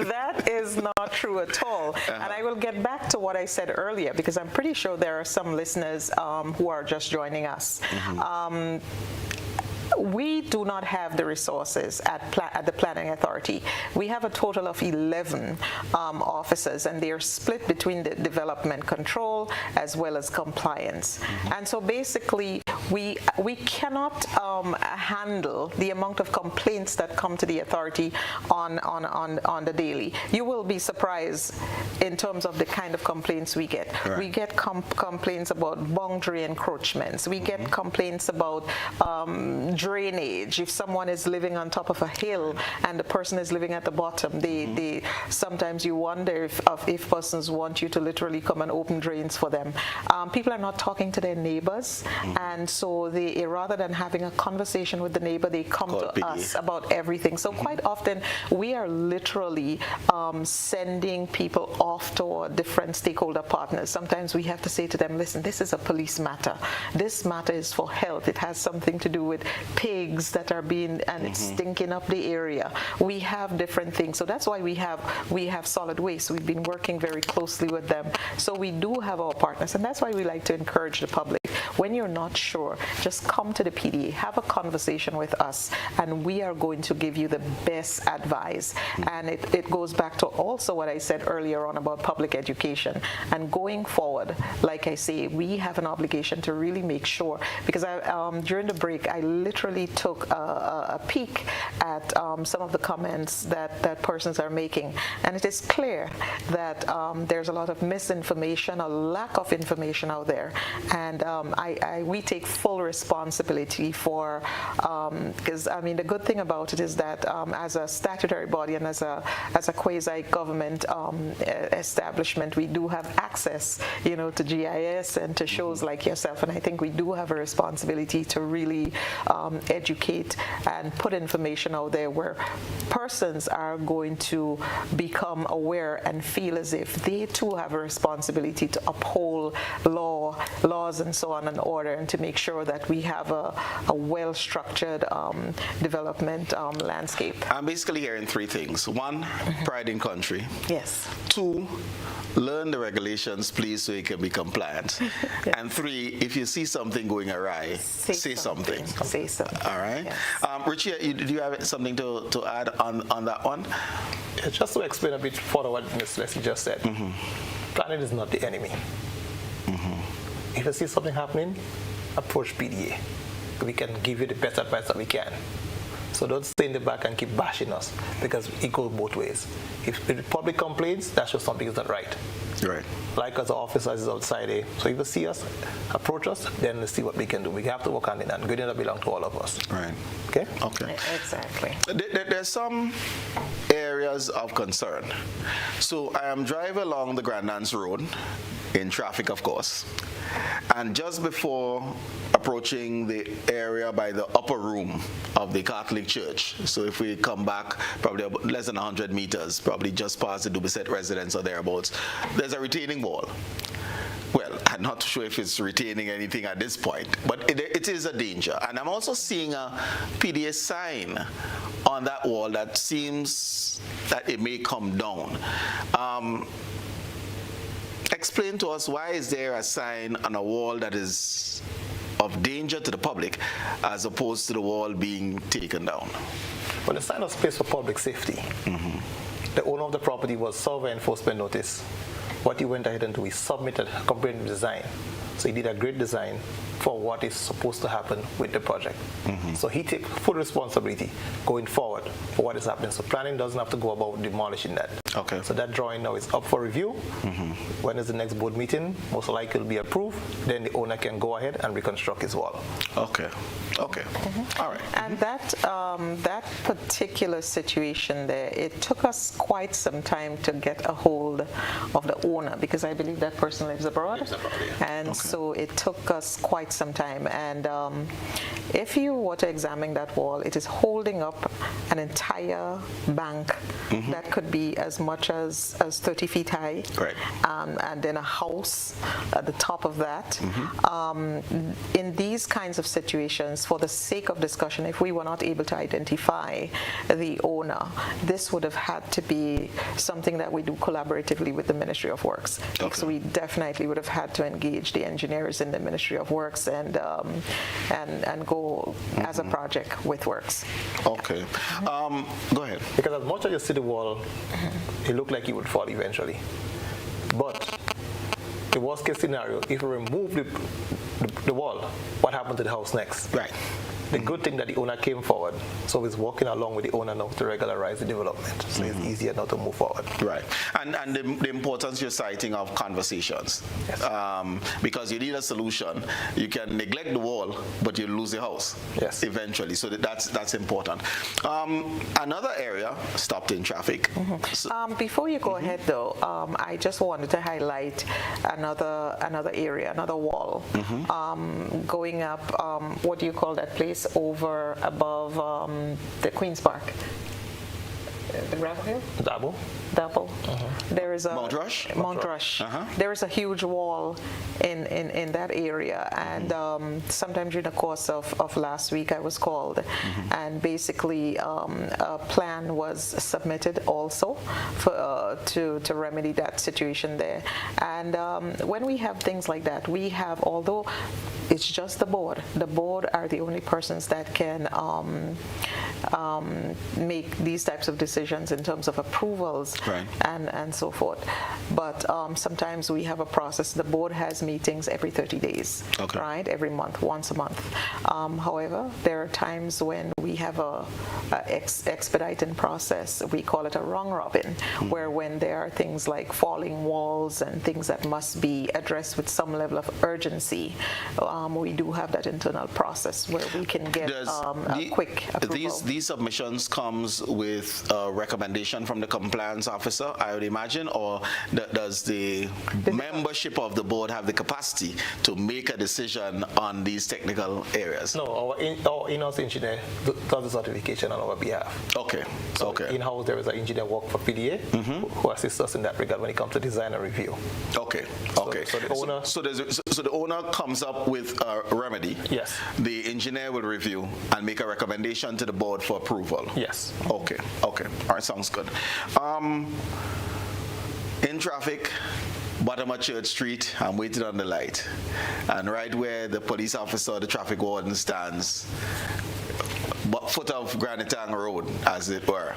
That is not true at all. And I will get back to what I said earlier, because I'm pretty sure there are some listeners who are just joining us. We do not have the resources at the Planning Authority. We have a total of 11 officers, and they are split between the development control as well as compliance. And so basically, we cannot handle the amount of complaints that come to the authority on the daily. You will be surprised in terms of the kind of complaints we get. Right. We get complaints about boundary encroachments. We get complaints about drainage. If someone is living on top of a hill and the person is living at the bottom, they sometimes you wonder if persons want you to literally come and open drains for them. People are not talking to their neighbors, and so they, rather than having a conversation with the neighbor, they come to us about everything. So quite often we are literally sending people off to our different stakeholder partners. Sometimes we have to say to them, listen, this is a police matter. This matter is for health. It has something to do with pigs that are being, and it's stinking up the area. We have different things. So that's why we have solid waste. We've been working very closely with them. So we do have our partners, and that's why we like to encourage the public. When you're not sure, just come to the PDA, have a conversation with us, and we are going to give you the best advice. And it goes back to also what I said earlier on about public education. And going forward, like I say, we have an obligation to really make sure, because during the break, I literally took a peek at some of the comments that persons are making. And it is clear that there's a lot of misinformation, a lack of information out there. And we take full responsibility for, because I mean the good thing about it is that as a statutory body and as a quasi-government establishment, we do have access, to GIS and to shows like yourself, and I think we do have a responsibility to really educate and put information out there where persons are going to become aware and feel as if they too have a responsibility to uphold laws and so on in order, and to make sure that we have a well-structured development landscape. I'm basically hearing three things. One, pride in country. Yes. Two, learn the regulations, please, so you can be compliant. Yes. And three, if you see something going awry, say something. Say something. All right. Yes. Richie, do you have something to add on that one? Just to explain a bit further what Ms. Lessie just said. Planning is not the enemy. If you see something happening, approach PDA. We can give you the best advice that we can. So don't stay in the back and keep bashing us, because it goes both ways. If the public complains, that shows something is not right. Right. Like as officers is outside there. So if you see us, approach us, then let's see what we can do. We have to work on it, and good enough belongs to all of us. Right. Okay? Okay. Exactly. There's some areas of concern. So I am driving along the Grand Anse Road in traffic, of course. And just before approaching the area by the upper room of the Catholic Church, so if we come back probably about less than 100 meters, probably just past the Dubeset residence or thereabouts, there's a retaining wall. Well, I'm not sure if it's retaining anything at this point, but it is a danger. And I'm also seeing a PDA sign on that wall that seems that it may come down. Explain to us, why is there a sign on a wall that is of danger to the public as opposed to the wall being taken down? Well, the sign was placed for public safety. The owner of the property was served an enforcement notice what he went ahead and do, he submitted a comprehensive design. So he did a great design for what is supposed to happen with the project. So he takes full responsibility going forward for what is happening. So planning doesn't have to go about demolishing that. Okay. So that drawing now is up for review. When is the next board meeting? Most likely will be approved. Then the owner can go ahead and reconstruct his wall. Okay. Okay. All right. And that particular situation there, it took us quite some time to get a hold of the owner, because I believe that person lives abroad. And so it took us quite some time. And if you were to examine that wall, it is holding up an entire bank that could be as much as 30 feet high. Right. And then a house at the top of that. In these kinds of situations, for the sake of discussion, if we were not able to identify the owner, this would have had to be something that we do collaboratively with the Ministry of Works. Okay. So we definitely would have had to engage the engineers in the Ministry of Works and go as a project with Works. Okay. Go ahead. Because as much as you see the wall, it looked like it would fall eventually. But the worst case scenario, if you remove the wall, what happened to the house next? Right. The good thing that the owner came forward, so he's working along with the owner now to regularize the development. So it's easier now to move forward. Right. And the importance you're citing of conversations. Yes. Because you need a solution. You can neglect the wall, but you lose the house. Yes. Eventually. So that's important. Another area, stopped in traffic. So, Before you go ahead, though, I just wanted to highlight another area, another wall, going up. What do you call that place over above the Queen's Park? The gravel hill? Dowe. There is a Mount Rush? Mount Rush. There is a huge wall in that area, and sometime during the course of last week I was called, and basically a plan was submitted also for to remedy that situation there. And when we have things like that, we have, although it's just the board are the only persons that can make these types of decisions in terms of approvals. Right. And so forth. But sometimes we have a process. The board has meetings every 30 days, Okay. right? Every month, once a month. However, there are times when we have a expediting process. We call it a round robin, where when there are things like falling walls and things that must be addressed with some level of urgency, we do have that internal process where we can get a quick approval. These submissions comes with a recommendation from the compliance officer, I would imagine, or does the membership of the board have the capacity to make a decision on these technical areas? No, our in-house engineer does the certification on our behalf. Okay. So Okay. in-house there is an engineer work for PDA who assists us in that regard when it comes to design and review. Okay. Okay. So the owner. So the owner comes up with a remedy. Yes. The engineer will review and make a recommendation to the board for approval. Yes. Okay. Okay. All right. Sounds good. In traffic, bottom of Church Street, I'm waiting on the light, and right where the police officer, the traffic warden stands, but foot of Granitang Road, as it were,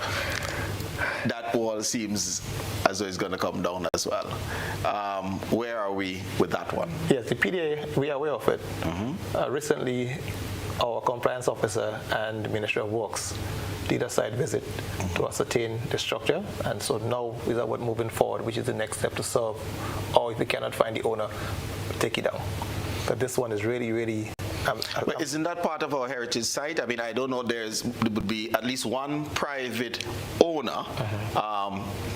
that wall seems as though it's going to come down as well. Where are we with that one? Yes, the PDA, we are aware of it. Recently, our compliance officer and the Ministry of Works did a site visit to ascertain the structure, and so now is about moving forward, which is the next step to solve, or if we cannot find the owner, take it down. But this one is really But isn't that part of our heritage site? I mean, I don't know, there would be at least one private owner,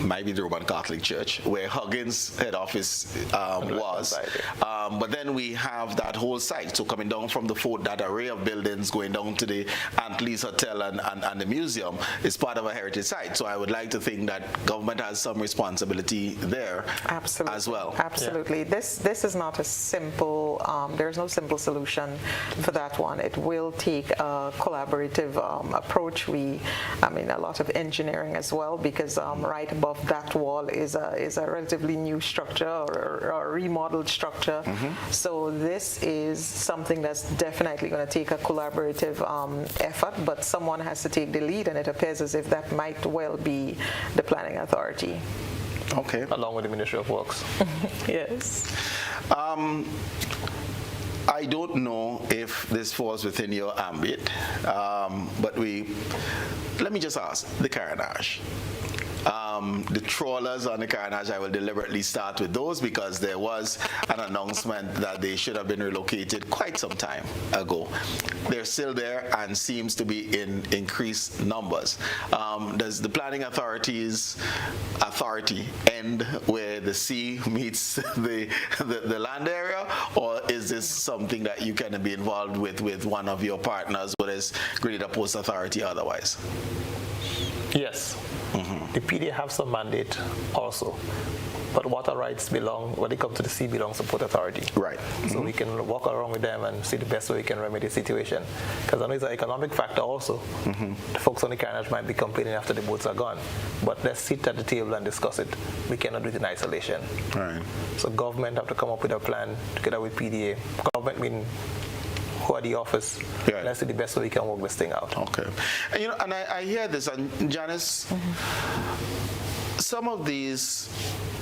might be the Roman Catholic Church, where Huggins head office was. But then we have that whole site. So coming down from the fort, that array of buildings going down to the Antley's Hotel and the museum is part of a heritage site. So I would like to think that government has some responsibility there. Absolutely. As well. Absolutely. Yeah. This is not a simple, there's no simple solution for that one. It will take a collaborative approach. I mean, a lot of engineering as well, because right above that wall is a relatively new structure or a remodeled structure. So this is something that's definitely going to take a collaborative effort, but someone has to take the lead, and it appears as if that might well be the planning authority. Okay. along with the Ministry of Works. Yes. I don't know if this falls within your ambit, but let me just ask, the carnage. The trawlers on the carnage, I will deliberately start with those because there was an announcement that they should have been relocated quite some time ago. They're still there and seems to be in increased numbers. Does the planning authority's authority end where the sea meets the land area, or is this something that you can be involved with one of your partners, whether it's Grenada Post Authority or otherwise? Yes. The PDA have some mandate also, but water rights belong, when it comes to the sea, belongs to Port Authority. Right. So we can walk around with them and see the best way we can remedy the situation. Because I know it's an economic factor also. The folks on the carnage might be complaining after the boats are gone, but let's sit at the table and discuss it. We cannot do it in isolation. Right. So government have to come up with a plan together with PDA. Government mean who are the office. Yeah. Let's see the best way we can work this thing out. Okay. And, and I hear this, and Janis, some of these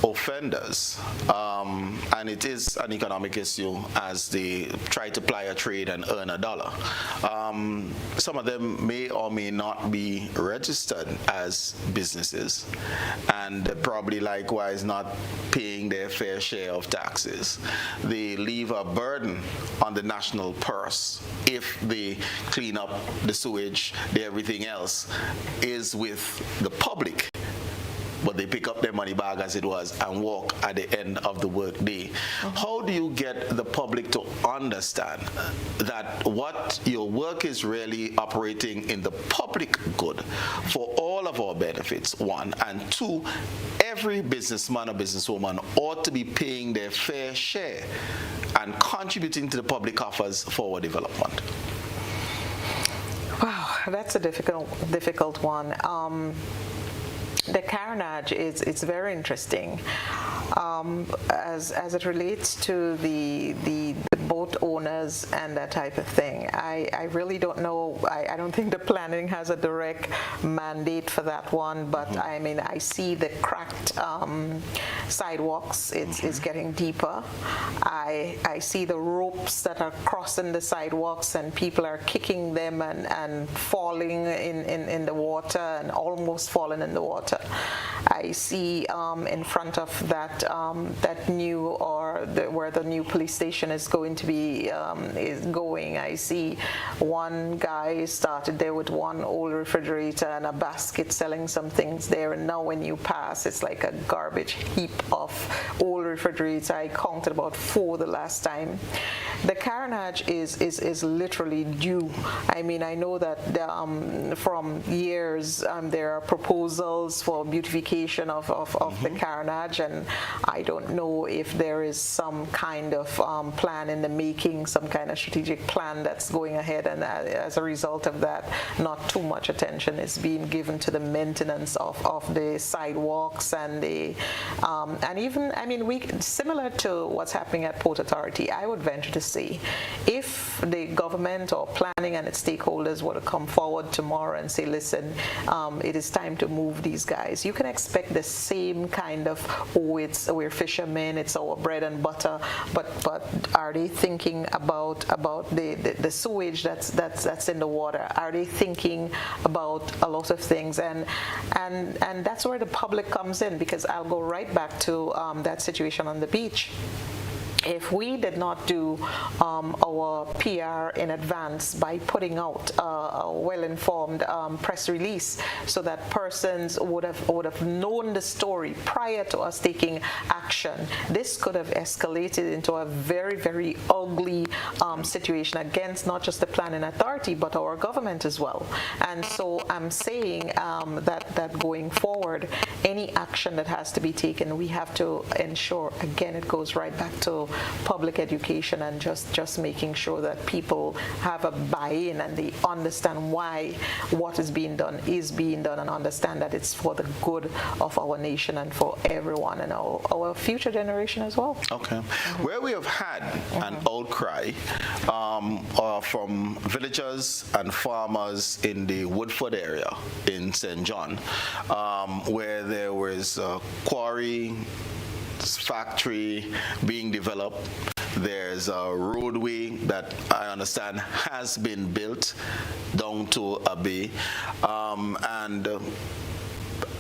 offenders, and it is an economic issue as they try to ply a trade and earn a dollar. Some of them may or may not be registered as businesses, and probably likewise not paying their fair share of taxes. They leave a burden on the national purse if they clean up the sewage, everything else is with the public, but they pick up their money bag as it was and walk at the end of the work day. How do you get the public to understand that what your work is really operating in the public good for all of our benefits, one, and two, every businessman or businesswoman ought to be paying their fair share and contributing to the public coffers for our development? Wow, that's a difficult one. The carnage is very interesting as it relates to the boat owners and that type of thing. I really don't know. I don't think the planning has a direct mandate for that one, but I mean, I see the cracked sidewalks. It's getting deeper. I see the ropes that are crossing the sidewalks and people are kicking them and falling in the water and almost falling in the water. I see in front of that new, or where the new police station is going to be I see one guy started there with one old refrigerator and a basket selling some things there, and now when you pass, it's like a garbage heap of old refrigerators. I counted about 4 the last time. The carnage is literally due. I mean, I know that from years there are proposals for beautification of the carnage, and I don't know if there is some kind of plan in the making, some kind of strategic plan that's going ahead, and as a result of that, not too much attention is being given to the maintenance of the sidewalks and the and even, I mean, similar to what's happening at Port Authority. I would venture to say, if the government or planning and its stakeholders were to come forward tomorrow and say, listen, it is time to move these guys, you can expect the same kind of, we're fishermen, it's our bread and butter, but are they thinking about the sewage that's in the water? Are they thinking about a lot of things? And that's where the public comes in, because I'll go right back to that situation on the beach. If we did not do our PR in advance by putting out a well-informed press release, so that persons would have known the story prior to us taking action, this could have escalated into a very, very ugly situation against not just the planning authority but our government as well. And so I'm saying that going forward, any action that has to be taken, we have to ensure, again, it goes right back to public education and just making sure that people have a buy-in and they understand why what is being done and understand that it's for the good of our nation and for everyone and our future generation as well. Okay. Where we have had an outcry from villagers and farmers in the Woodford area in St. John, where there was a quarry factory being developed. There's a roadway that I understand has been built down to a bay, and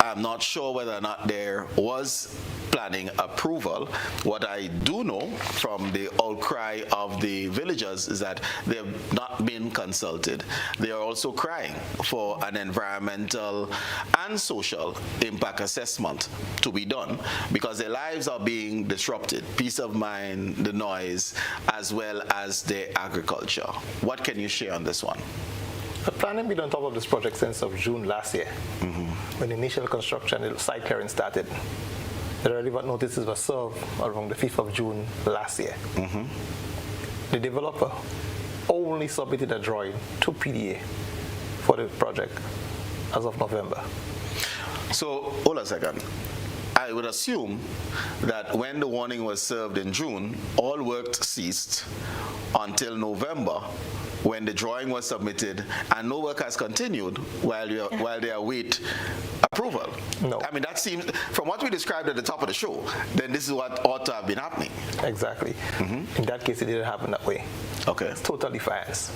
I'm not sure whether or not there was planning approval. What I do know from the outcry of the villagers is that they have not been consulted. They are also crying for an environmental and social impact assessment to be done because their lives are being disrupted, peace of mind, the noise, as well as their agriculture. What can you share on this one? The planning been on top of this project since of June last year, when initial construction, the site clearing started. The relevant notices were served around the 5th of June last year. The developer only submitted a drawing to PDA for the project as of November. So, hold on a second. I would assume that when the warning was served in June, all work ceased until November, when the drawing was submitted, and no work has continued while they await approval. No. I mean, that seems, from what we described at the top of the show, then this is what ought to have been happening. Exactly. In that case, it didn't happen that way. Okay. It's total defiance.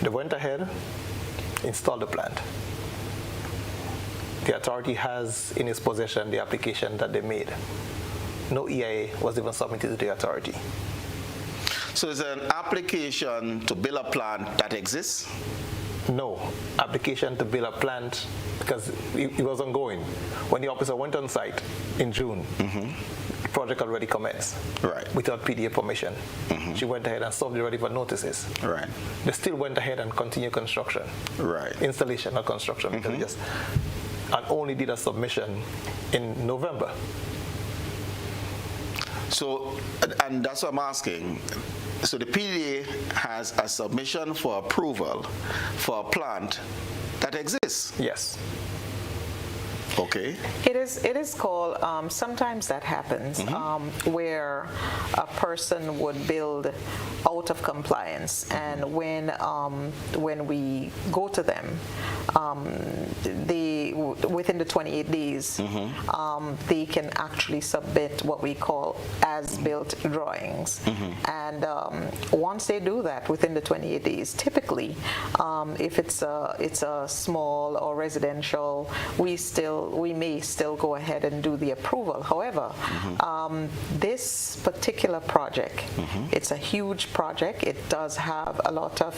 They went ahead, installed the plant. The authority has in its possession the application that they made. No EIA was even submitted to the authority. So is there an application to build a plant that exists? No. Application to build a plant, because it was ongoing. When the officer went on site in June, the project already commenced. Right. Without PDA permission. She went ahead and served the relevant notices. Right. They still went ahead and continued construction. Right. Installation, not construction, because they just and only did a submission in November. So, and that's what I'm asking. So the PDA has a submission for approval for a plant that exists. Yes. Okay. It is called, sometimes that happens, where a person would build out of compliance, and when we go to them, within the 28 days, they can actually submit what we call as-built drawings. And once they do that within the 28 days, typically, if it's a small or residential, we may still go ahead and do the approval. However, this particular project, it's a huge project. It does have a lot of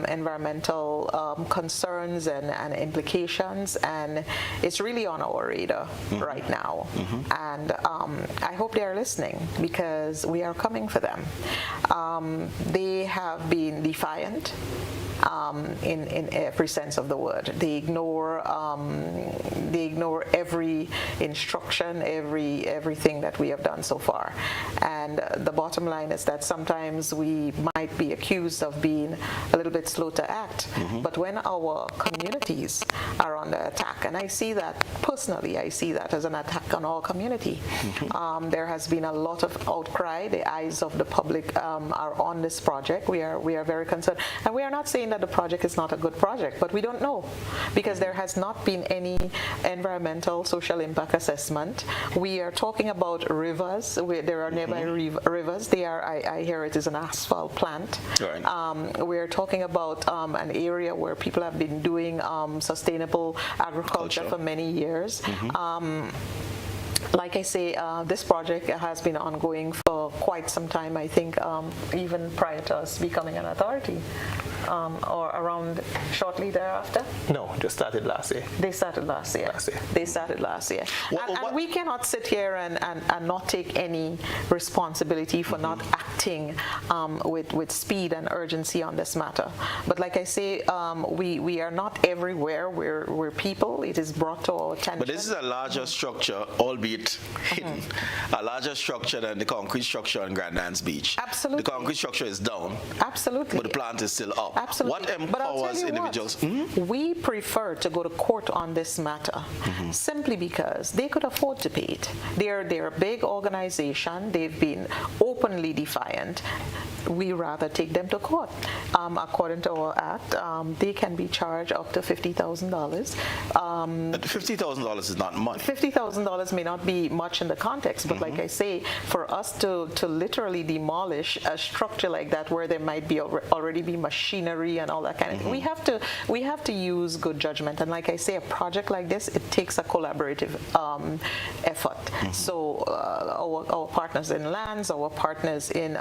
environmental concerns and implications, and it's really on our radar right now. And I hope they are listening, because we are coming for them. They have been defiant in every sense of the word. They ignore every instruction, everything that we have done so far. And the bottom line is that sometimes we might be accused of being a little bit slow to act. But when our communities are under attack, and I see that personally, I see that as an attack on our community. There has been a lot of outcry. The eyes of the public are on this project. We are very concerned, and we are not saying that the project is not a good project, but we don't know, because there has not been any environmental social impact assessment. We are talking about rivers. There are nearby rivers. I hear it is an asphalt plant. Right. We're talking about an area where people have been doing sustainable agriculture for many years. Like I say, this project has been ongoing for quite some time, I think, even prior to us becoming an authority. or around shortly thereafter? No, just started last year. They started last year. They started last year. And we cannot sit here and not take any responsibility for not acting with speed and urgency on this matter. But like I say, we are not everywhere. We're people. It is brought to our attention. But this is a larger structure, albeit hidden. A larger structure than the concrete structure on Grandlands Beach. Absolutely. The concrete structure is down. Absolutely. But the plant is still up. Absolutely. What empowers individuals? We prefer to go to court on this matter simply because they could afford to pay it. They're a big organization. They've been openly defiant. We rather take them to court. According to our act, they can be charged up to $50,000. $50,000 is not much. $50,000 may not be much in the context, but like I say, for us to literally demolish a structure like that where there might be already be machinery and all that kind of thing, we have to use good judgment. And like I say, a project like this, it takes a collaborative effort. So our partners in lands, our partners in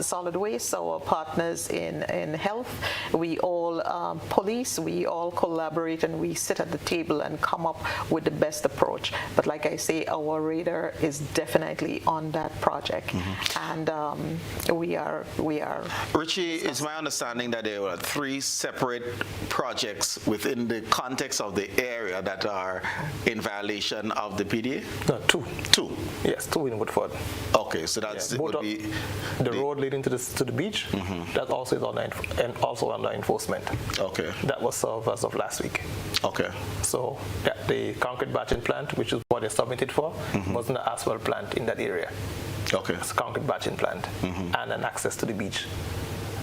solid waste, our partners in health, we all police, we all collaborate and we sit at the table and come up with the best approach. But like I say, our radar is definitely on that project, and we are. Richie, it's my understanding that there were 3 separate projects within the context of the area that are in violation of the PDA? No, 2. 2? Yes, 2 in Woodford. Okay, so that's would be the road leading to the beach. That also is under enforcement. Okay. That was solved as of last week. Okay. So the concrete batching plant, which is what they submitted for, wasn't an asphalt plant in that area. Okay. It's a concrete batching plant and an access to the beach.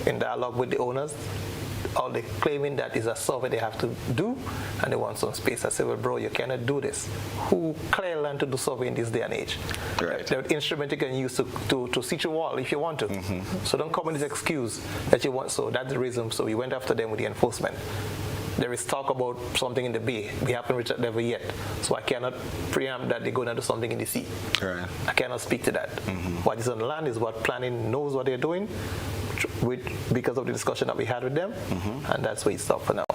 In dialogue with the owners, all they claiming that is a survey they have to do, and they want some space. I said, well, bro, you cannot do this. Who clear land to do survey in this day and age? Right. The instrument you can use to sit your wall if you want to. So don't come with this excuse that you want. So that's the reason. So we went after them with the enforcement. There is talk about something in the bay. We haven't reached that level yet. So I cannot preempt that they're going to do something in the sea. Right. I cannot speak to that. What is on land is what planning knows what they're doing because of the discussion that we had with them, and that's where it stopped for now.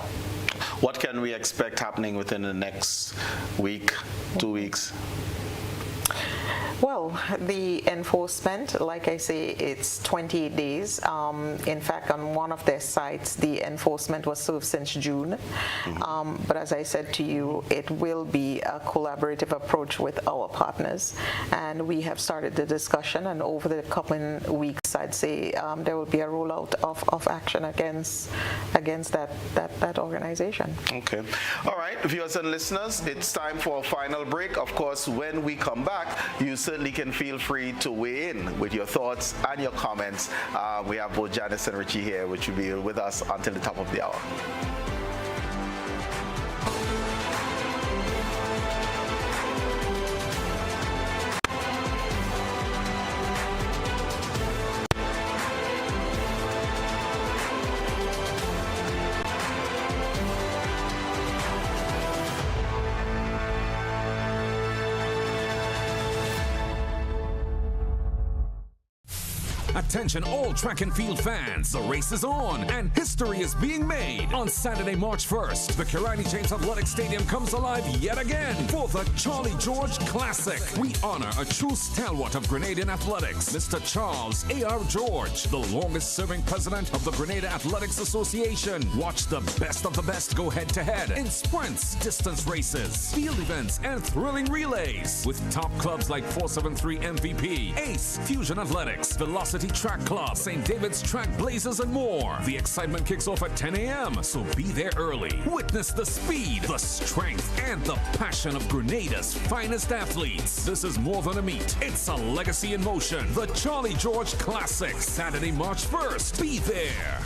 What can we expect happening within the next week, 2 weeks? Well, the enforcement, like I say, it's 28 days. In fact, on one of their sites, the enforcement was served since June. But as I said to you, it will be a collaborative approach with our partners. And we have started the discussion, and over the coming weeks, I'd say there will be a rollout of action against that organization. Okay. All right, viewers and listeners, it's time for a final break. Of course, when we come back, you certainly can feel free to weigh in with your thoughts and your comments. We have both Janis and Richie here, which will be with us until the top of the hour. Attention all track and field fans, the race is on and history is being made. On Saturday, March 1st, the Kirani James Athletic Stadium comes alive yet again for the Charlie George Classic. We honor a true stalwart of Grenadian athletics, Mr. Charles A.R. George, the longest serving president of the Grenada Athletics Association. Watch the best of the best go head to head in sprints, distance races, field events, and thrilling relays with top clubs like 473 MVP, Ace, Fusion Athletics, Velocity Track Club, St. David's Track Blazers, and more. The excitement kicks off at 10 a.m., so be there early. Witness the speed, the strength, and the passion of Grenada's finest athletes. This is more than a meet. It's a legacy in motion. The Charlie George Classic, Saturday, March 1st. Be there.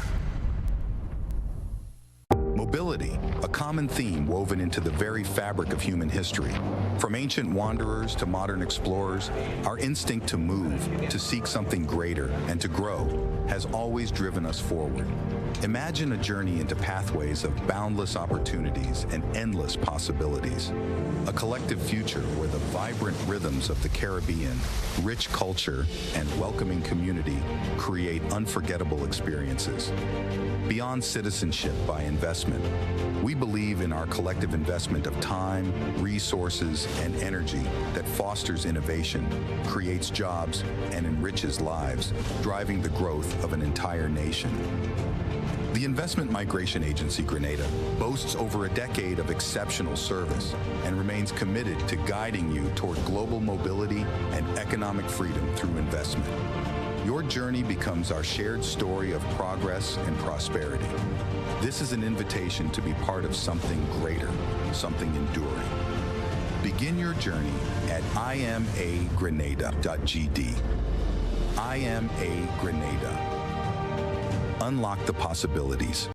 Mobility, a common theme woven into the very fabric of human history. From ancient wanderers to modern explorers, our instinct to move, to seek something greater, and to grow has always driven us forward. Imagine a journey into pathways of boundless opportunities and endless possibilities. A collective future where the vibrant rhythms of the Caribbean, rich culture, and welcoming community create unforgettable experiences. Beyond citizenship by investment, we believe in our collective investment of time, resources, and energy that fosters innovation, creates jobs, and enriches lives, driving the growth of an entire nation. The Investment Migration Agency Grenada boasts over a decade of exceptional service and remains committed to guiding you toward global mobility and economic freedom through investment. Your journey becomes our shared story of progress and prosperity. This is an invitation to be part of something greater, something enduring. Begin your journey at imagrenada.gd. IMA Grenada. Unlock the possibilities.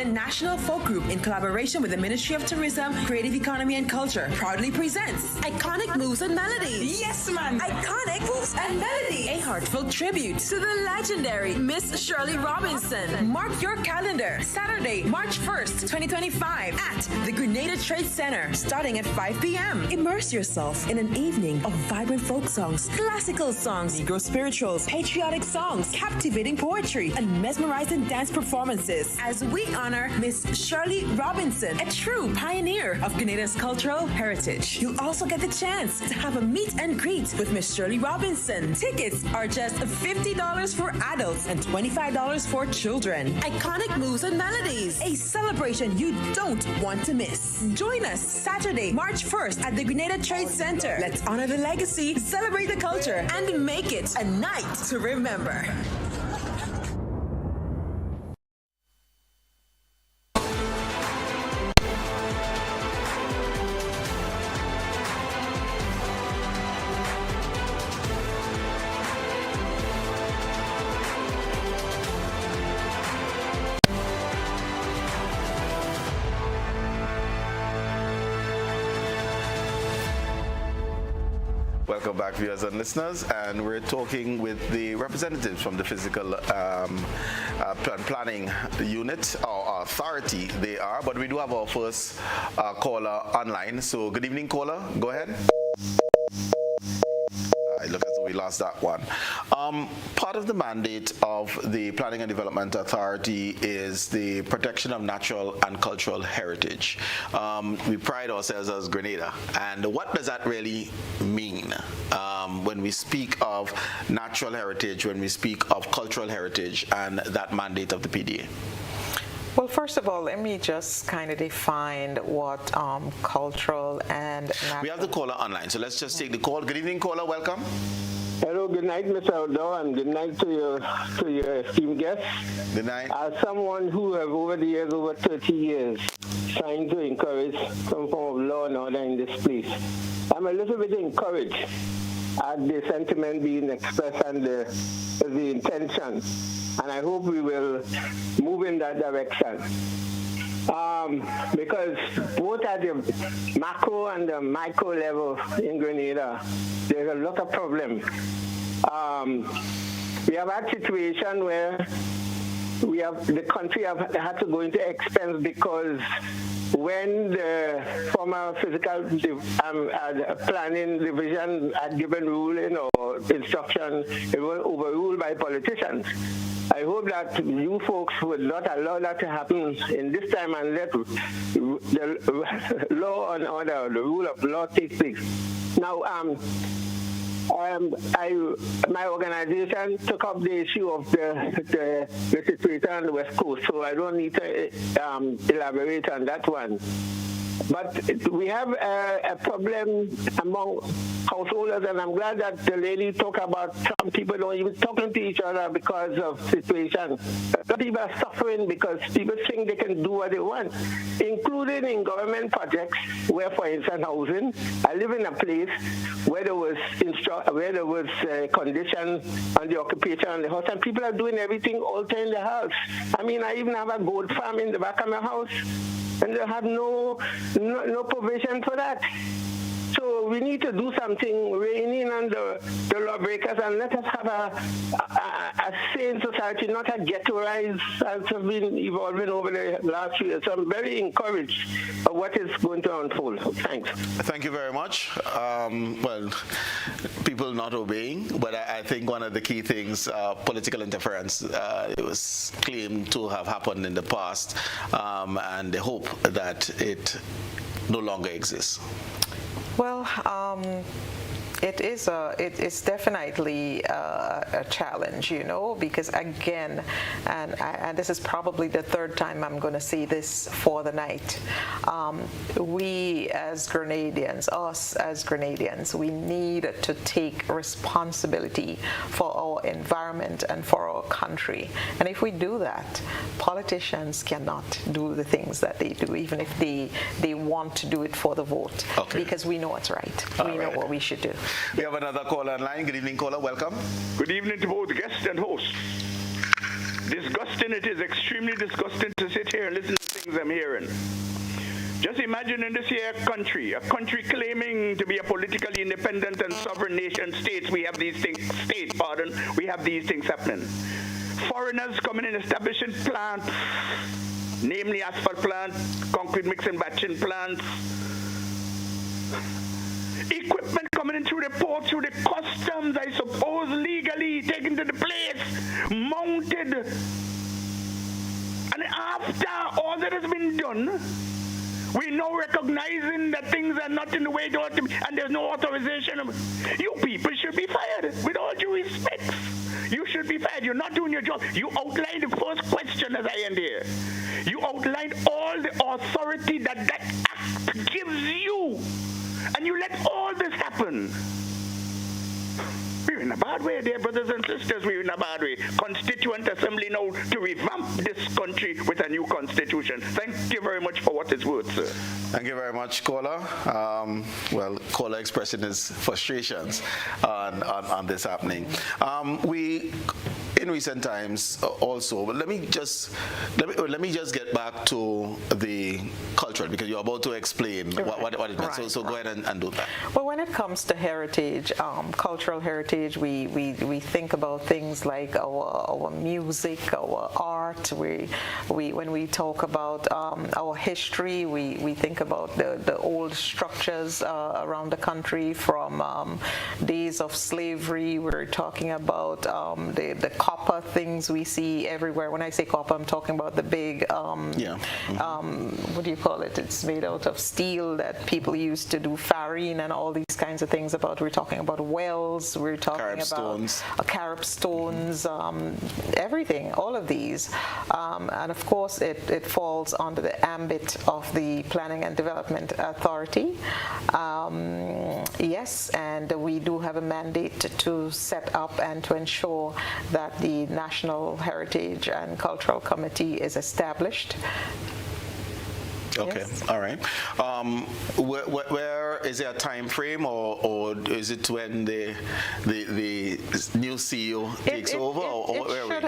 National Folk Group, in collaboration with the Ministry of Tourism, Creative Economy and Culture, proudly presents Iconic Moves and Melodies. Yes, man! Iconic Moves and Melodies. A heartfelt tribute to the legendary Miss Shirley Robinson. Mark your calendar. Saturday, March 1st, 2025 at the Grenada Trade Center, starting at 5 p.m. Immerse yourself in an evening of vibrant folk songs, classical songs, Negro spirituals, patriotic songs, captivating poetry, and mesmerizing dance performances as we honor Miss Shirley Robinson, a true pioneer of Grenada's cultural heritage. You'll also get the chance to have a meet and greet with Miss Shirley Robinson. Tickets are just $50 for adults and $25 for children. Iconic Moves and Melodies, a celebration you don't want to miss. Join us Saturday, March 1st at the Grenada Trade Center. Let's honor the legacy, celebrate the culture, and make it a night to remember. Welcome back, viewers and listeners, and we're talking with the representatives from the Physical Planning Unit, or Authority they are, but we do have our first caller online. So good evening, caller. Go ahead. I look as though we lost that one. Part of the mandate of the Planning and Development Authority is the protection of natural and cultural heritage. We pride ourselves as Grenada, and what does that really mean when we speak of natural heritage, when we speak of cultural heritage, and that mandate of the PDA? Well, first of all, let me just kind of define what cultural and natural... We have the caller online, so let's just take the call. Good evening, caller. Welcome. Hello, good night, Mr. Dowe, and good night to your esteemed guests. Good night. As someone who have over the years, over 30 years, trying to encourage some form of law and order in this place, I'm a little bit encouraged at the sentiment being expressed and the intention, and I hope we will move in that direction. Because both at the macro and the micro level in Grenada, there's a lot of problems. We have had a situation where the country have had to go into expense because when the former physical planning division had given ruling or instruction, it was overruled by politicians. I hope that you folks would not allow that to happen in this time and let the law and order, the rule of law take place. Now, my organization took up the issue of the situation on the West Coast, so I don't need to elaborate on that one. But we have a problem among householders, and I'm glad that the lady talked about some people don't even talking to each other because of situation. Some people are suffering because people think they can do what they want, including in government projects where, for instance, housing. I live in a place where there was condition on the occupation of the house, and people are doing everything altering the house. I mean, I even have a goat farm in the back of my house, and they have no provision for that. So we need to do something, rein in on the lawbreakers, and let us have a sane society, not a ghettoized as have been evolving over the last few years. So I'm very encouraged of what is going to unfold. Thanks. Thank you very much. Well, people not obeying, but I think one of the key things, political interference, it was claimed to have happened in the past, and they hope that it no longer exists. Well, it is definitely a challenge, you know, because again, and this is probably the third time I'm going to say this for the night, we as Grenadians, we need to take responsibility for our environment and for our country. And if we do that, politicians cannot do the things that they do, even if they want to do it for the vote, because we know what's right. We know what we should do. We have another caller online. Good evening, caller. Welcome. Good evening to both guest and host. Disgusting. It is extremely disgusting to sit here and listen to things I'm hearing. Just imagine in this here a country claiming to be a politically independent and sovereign nation states, we have these things, we have these things happening. Foreigners coming in establishing plants, namely asphalt plants, concrete mixing batching plants, equipment coming in through the port, through the customs, I suppose, legally taken to the place, mounted. And after all that has been done, we now recognizing that things are not in the way they ought to be, and there's no authorization. You people should be fired, with all due respect. You should be fired. You're not doing your job. You outlined the first question as I end here. You outlined all the authority that act gives you. And you let all this happen. We're in a bad way, dear brothers and sisters. We're in a bad way. Constituent Assembly now to revamp this country with a new constitution. Thank you very much for what it's worth, sir. Thank you very much, caller. Well, caller expressing his frustrations on this happening. In recent times also, but let me just get back to the cultural, because you're about to explain what it means. So go ahead and do that. Well, when it comes to heritage, cultural heritage, we think about things like our music, our art. When we talk about our history, we think about the old structures around the country from days of slavery. We're talking about the copper things we see everywhere. When I say copper, I'm talking about the big, what do you call it? It's made out of steel that people used to do farine and all these kinds of things about. We're talking about wells, we're talking about carib stones, everything, all of these. And of course, it falls under the ambit of the Planning and Development Authority. Yes, and we do have a mandate to set up and to ensure that the National Heritage and Cultural Committee is established. Okay, yes. All right. Where is there a time frame, or is it when the new CEO takes over?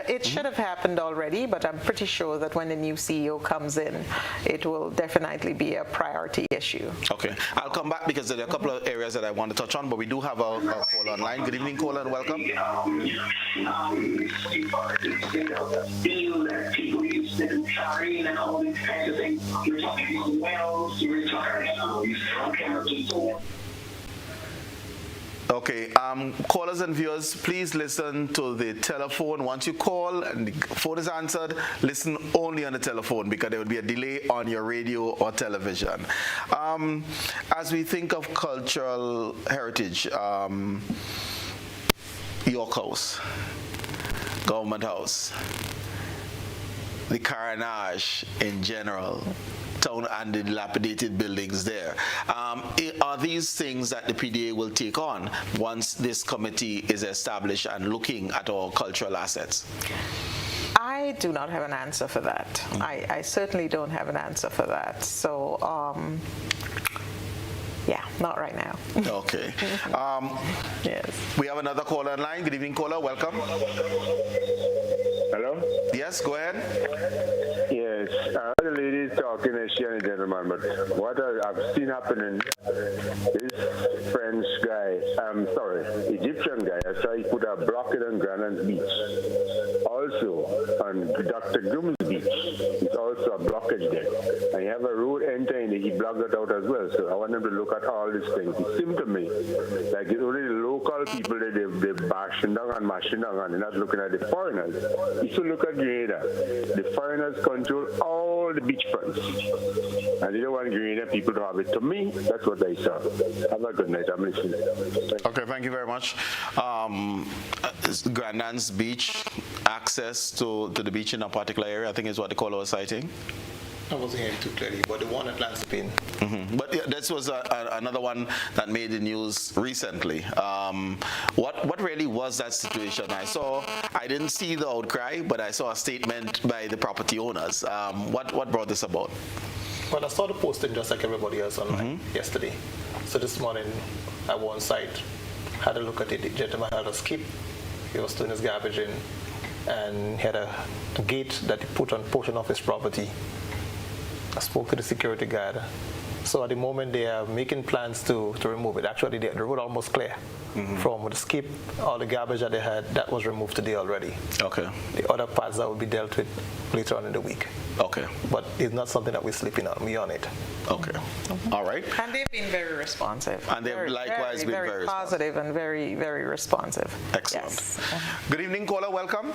It should have happened already, but I'm pretty sure that when the new CEO comes in, it will definitely be a priority issue. Okay, I'll come back because there are a couple of areas that I want to touch on, but we do have a caller online. Good evening, caller, and welcome. People used to do charring and all these kinds of things. Okay, callers and viewers, please listen to the telephone. Once you call and the phone is answered, listen only on the telephone, because there will be a delay on your radio or television. As we think of cultural heritage, York House, Government House, the carnage in general, town and the dilapidated buildings there. Are these things that the PDA will take on once this committee is established and looking at our cultural assets? I do not have an answer for that. I certainly don't have an answer for that. So, yeah, not right now. Okay. Yes. We have another caller online. Good evening, caller. Welcome. Hello? Yes, go ahead. Yes, the lady is talking as she and a gentleman, but what I've seen happening, this French guy, Egyptian guy, I saw he put a blockade on Granan's Beach. Also, on Dr. Groom's Beach, it's also a blockage there. And you have a road entering, he blocked it out as well. So I want them to look at all these things. It seems to me like it's only the local people that they're bashing down and mashing down, and they're not looking at the foreigners. If you look at Grenada, the foreigners control all the beachfronts, and they don't want Grenada people to have it. To me, that's what I saw. Have a good night. I'm listening. Okay, thank you very much. Grandin's Beach, access to the beach in a particular area, I think is what the caller was citing. I wasn't hearing too clearly, but the one at Lansing. But yeah, this was another one that made the news recently. What really was that situation? I didn't see the outcry, but I saw a statement by the property owners. What brought this about? Well, I saw the posting just like everybody else online yesterday. So this morning, I went on site, had a look at it. The gentleman had a skip. He was throwing his garbage in, and he had a gate that he put on portion of his property. I spoke to the security guard. So at the moment they are making plans to remove it. Actually, the road almost clear. From the skip, all the garbage that they had, that was removed today already. Okay. The other parts that will be dealt with later on in the week. Okay. But it's not something that we're sleeping on. We're on it. Okay. All right. And they've been very responsive. And they've likewise been very positive and very, very responsive. Excellent. Yes. Good evening, caller. Welcome.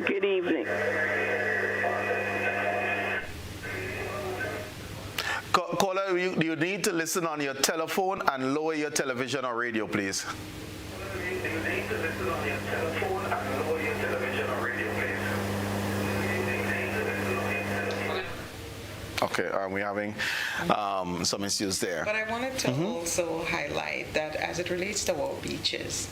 Good evening. Caller, you need to listen on your telephone and lower your television or radio, please. Okay, we're having some issues there. But I wanted to also highlight that as it relates to our beaches,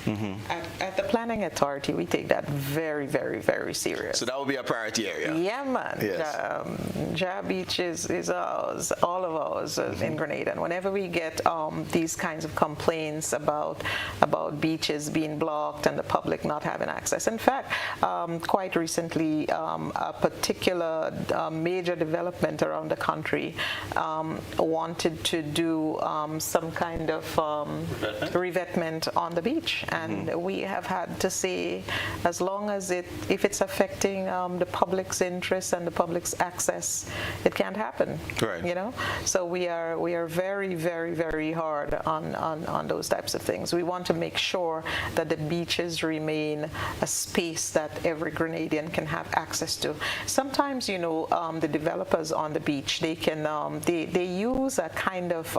at the Planning Authority, we take that very, very, very serious. So that would be a priority area? Yeah, man. Yes. Ja Beach is ours, all of ours in Grenada. And whenever we get these kinds of complaints about beaches being blocked and the public not having access. In fact, quite recently, a particular major development around the country wanted to do some kind of revetment on the beach, and we have had to say, as long as if it's affecting the public's interests and the public's access, it can't happen. Right. You know, so we are very, very, very hard on those types of things. We want to make sure that the beaches remain a space that every Grenadian can have access to. Sometimes, you know, the developers on the beach, they can they use a kind of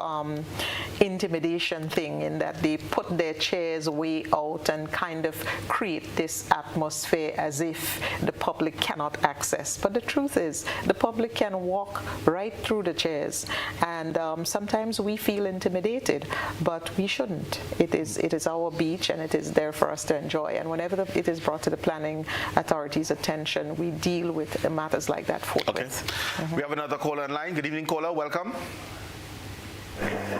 intimidation thing in that they put their chairs way out and kind of create this atmosphere as if the public cannot access. But the truth is, the public can walk right through the chairs, and sometimes we feel intimidated, but we shouldn't. It is our beach, and it is there for us to enjoy. And whenever it is brought to the Planning Authority's attention, we deal with matters like that forthwith. Okay. We have another caller online. Good evening, caller. Welcome.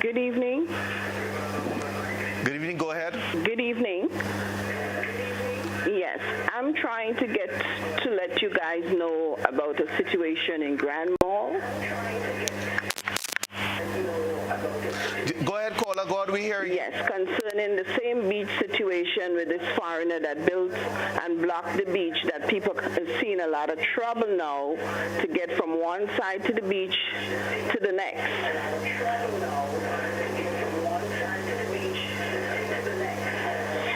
Good evening. Good evening. Go ahead. Good evening. Yes, I'm trying to let you guys know about a situation in Grand Mall. Go ahead, caller. God, we hear you. Yes, concerning the same beach situation with this foreigner that built and blocked the beach, that people are seeing a lot of trouble now to get from one side to the beach to the next.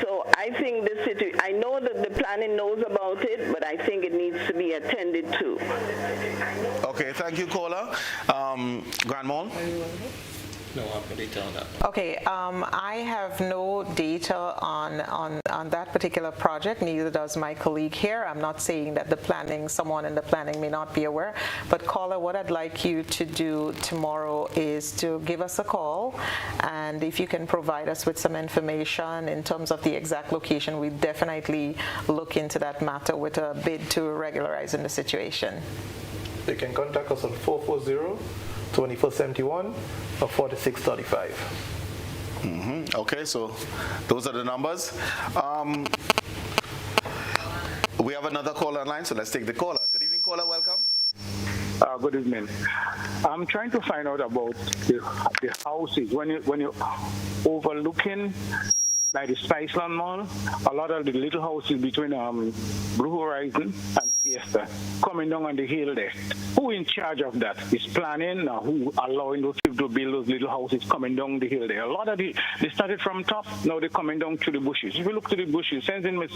So I think I know that the planning knows about it, but I think it needs to be attended to. Okay, thank you, caller. Grand Mall. No, I have no data on that. Okay, I have no data on that particular project, neither does my colleague here. I'm not saying that someone in the planning may not be aware, but caller, what I'd like you to do tomorrow is to give us a call, and if you can provide us with some information in terms of the exact location, we definitely look into that matter with a bid to regularizing the situation. You can contact us on 440-2471 or 4635. Okay, so those are the numbers. We have another caller online, so let's take the caller. Good evening, caller. Welcome. Good evening. I'm trying to find out about the houses. When you're overlooking by the Spiceland Mall, a lot of the little houses between Blue Horizon and Fiesta coming down on the hill there. Who in charge of that? Is planning or who allowing those people to build those little houses coming down the hill there? A lot of they started from top, now they're coming down to the bushes. If you look to the bushes, since in Miss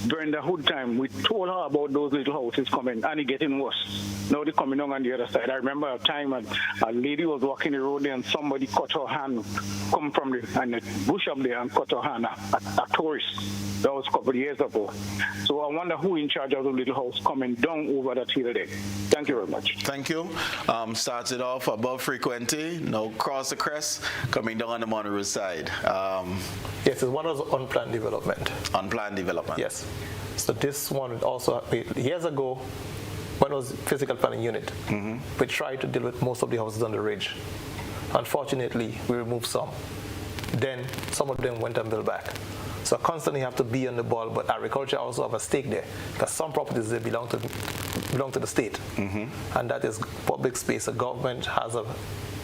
Brenda Hood time, we told her about those little houses coming and it's getting worse. Now they're coming down on the other side. I remember a time a lady was walking the road there and somebody cut her hand, come from the bush up there and cut her hand, a tourist. That was a couple of years ago. So I wonder who in charge of the little house coming down over that hill there. Thank you very much. Thank you. Started off above Frequenty, now cross the crest, coming down on the Monroe side. Yes, one was unplanned development. Unplanned development. Yes. So this one also, years ago, when it was physical planning unit, we tried to deal with most of the houses on the ridge. Unfortunately, we removed some. Then some of them went and built back. So I constantly have to be on the ball, but agriculture also have a stake there, because some properties they belong to the state, and that is public space. The government has a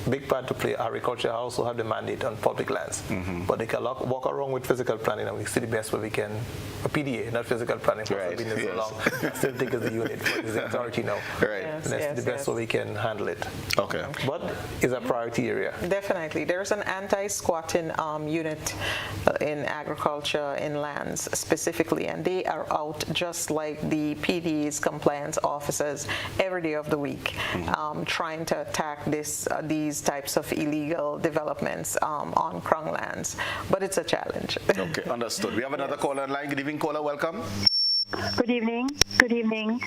big part to play. Agriculture also have the mandate on public lands, but they can walk around with physical planning, and we see the best way we can. A PDA, not physical planning, for right. been so long. I still think it's the unit, but it's the authority now. Right. Yes, that's the best way we can handle it. Okay. But it's a priority area. Definitely. There's an anti-squatting unit in agriculture in lands specifically, and they are out just like the PD's compliance officers every day of the week, trying to attack these types of illegal developments on Crown lands. But it's a challenge. Okay, understood. We have another caller online. Good evening, caller. Welcome. Good evening. Good evening.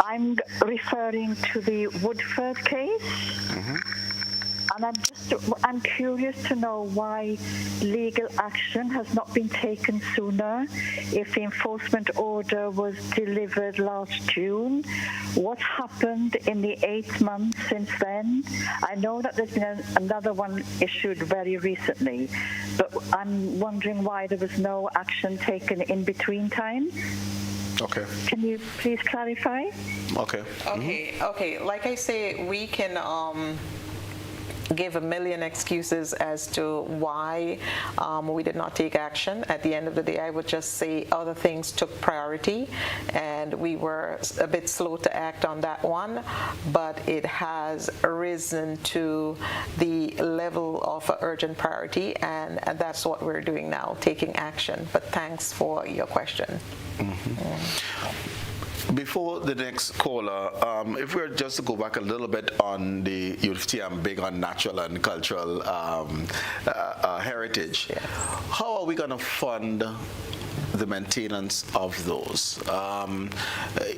I'm referring to the Woodford case. And I'm curious to know why legal action has not been taken sooner. If the enforcement order was delivered last June, what happened in the 8 months since then? I know that there's been another one issued very recently, but I'm wondering why there was no action taken in between time. Okay. Can you please clarify? Okay. Okay. Like I say, we can give a million excuses as to why we did not take action. At the end of the day, I would just say other things took priority, and we were a bit slow to act on that one, but it has risen to the level of urgent priority, and that's what we're doing now, taking action. But thanks for your question. Before the next caller, if we were just to go back a little bit on the UFT, big on natural and cultural heritage. Yes. How are we going to fund the maintenance of those?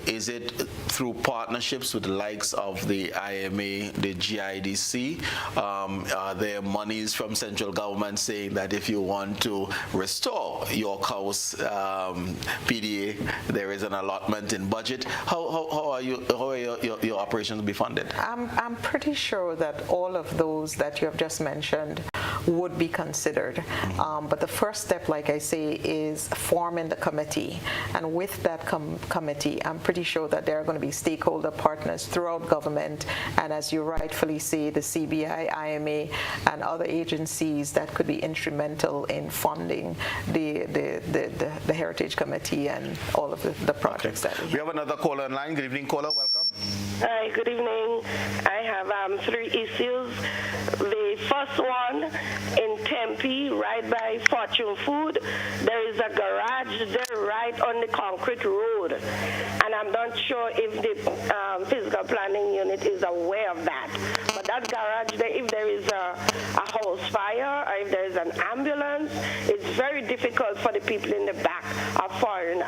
Is it through partnerships with the likes of the IMA, the GIDC? Are there monies from central government saying that if you want to restore York House PDA, there is an allotment in budget? How are your operations be funded? I'm pretty sure that all of those that you have just mentioned would be considered. But the first step, like I say, is forming the committee. And with that committee, I'm pretty sure that there are going to be stakeholder partners throughout government, and as you rightfully say, the CBI, IMA, and other agencies that could be instrumental in funding the Heritage Committee and all of the projects that we have. We have another caller online. Good evening, caller. Welcome. Hi, good evening. I have 3 issues. The first one, in Tempe, right by Fortune Food, there is a garage there right on the concrete road. And I'm not sure if the physical planning unit is aware of that. But that garage there, if there is a house fire or if there is an ambulance, it's very difficult for the people in the back of foreign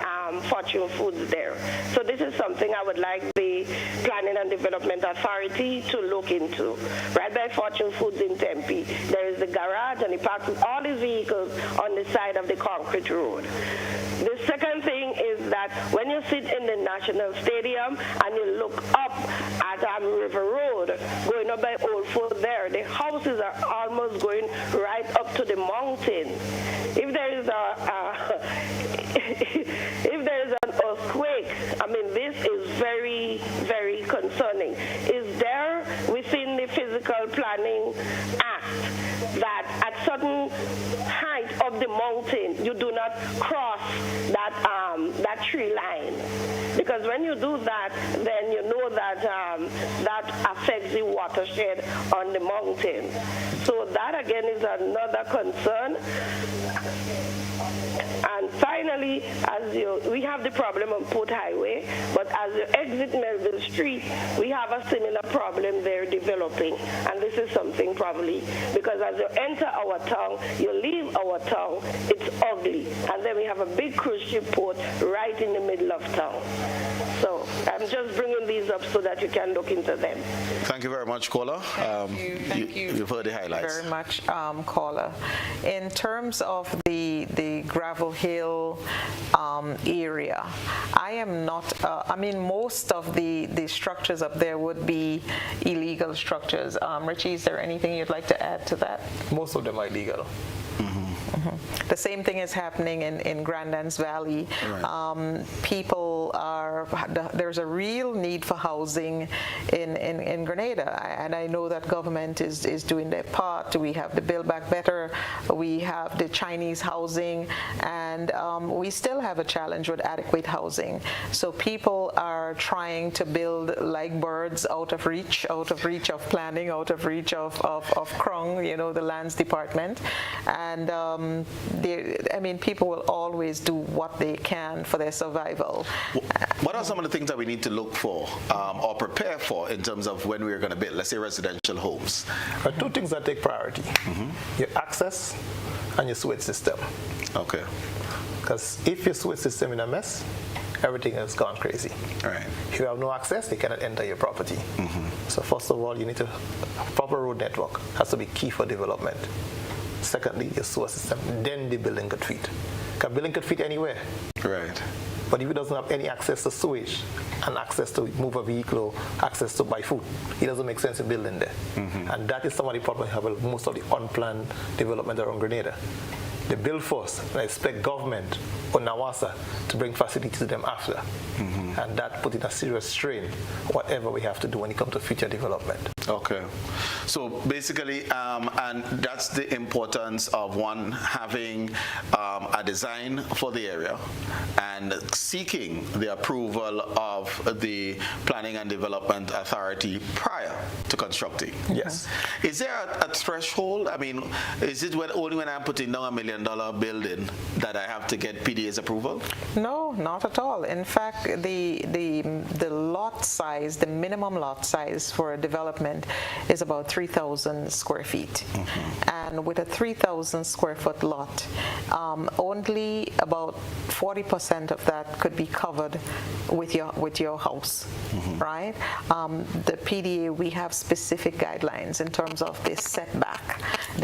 Fortune Foods there. So this is something I would like the Planning and Development Authority to look into. Right by Fortune Foods in Tempe, there is the garage and he parks with all his vehicles on the side of the concrete road. The second thing is that when you sit in the National Stadium and you look up at River Road, going up by Old Fort there, the houses are almost going right up to the mountain. If there is if there is an earthquake, I mean, this is very, very concerning. Is there within the Physical Planning Act that at certain height of the mountain you do not cross that tree line? Because when you do that, then you know that that affects the watershed on the mountain. So that again is another concern. And finally, we have the problem on Port Highway, but as you exit Melville Street, we have a similar problem there developing. And this is something probably, because as you enter our town, you leave our town, it's ugly. And then we have a big cruise ship port right in the middle of town. So I'm just bringing these up so that you can look into them. Thank you very much, caller. Thank you. You've heard the highlights. Very much, caller. In terms of the Gravel Hill area, I am not, I mean, most of the structures up there would be illegal structures. Richie, is there anything you'd like to add to that? Most of them are illegal. The same thing is happening in Grandans Valley. Right. People there's a real need for housing in Grenada, and I know that government is doing their part. We have the Build Back Better, we have the Chinese housing, and we still have a challenge with adequate housing. So people are trying to build like birds out of reach of planning, out of reach of Krung, the lands department. And I mean, people will always do what they can for their survival. What are some of the things that we need to look for or prepare for in terms of when we're going to build, let's say, residential homes? There are two things that take priority. Your access and your sewage system. Okay. Because if your sewage system is in a mess, everything has gone crazy. All right. If you have no access, they cannot enter your property. So first of all, you need to, proper road network has to be key for development. Secondly, your sewer system, then the building could fit. Because building could fit anywhere. Right. But if it doesn't have any access to sewage and access to move a vehicle or access to buy food, it doesn't make sense to build in there. And that is some of the problems we have with most of the unplanned development around Grenada. They build first, and I expect government or NAWASA to bring facilities to them after. And that put in a serious strain, whatever we have to do when it comes to future development. Okay. So basically, and that's the importance of one having a design for the area and seeking the approval of the Planning and Development Authority prior to constructing. Yes. Is there a threshold? I mean, is it only when I'm putting down $1 million building that I have to get PDA's approval? No, not at all. In fact, the lot size, the minimum lot size for a development is about 3,000 square feet. And with a 3,000 square foot lot, only about 40% of that could be covered with your house, right? The PDA, we have specific guidelines in terms of the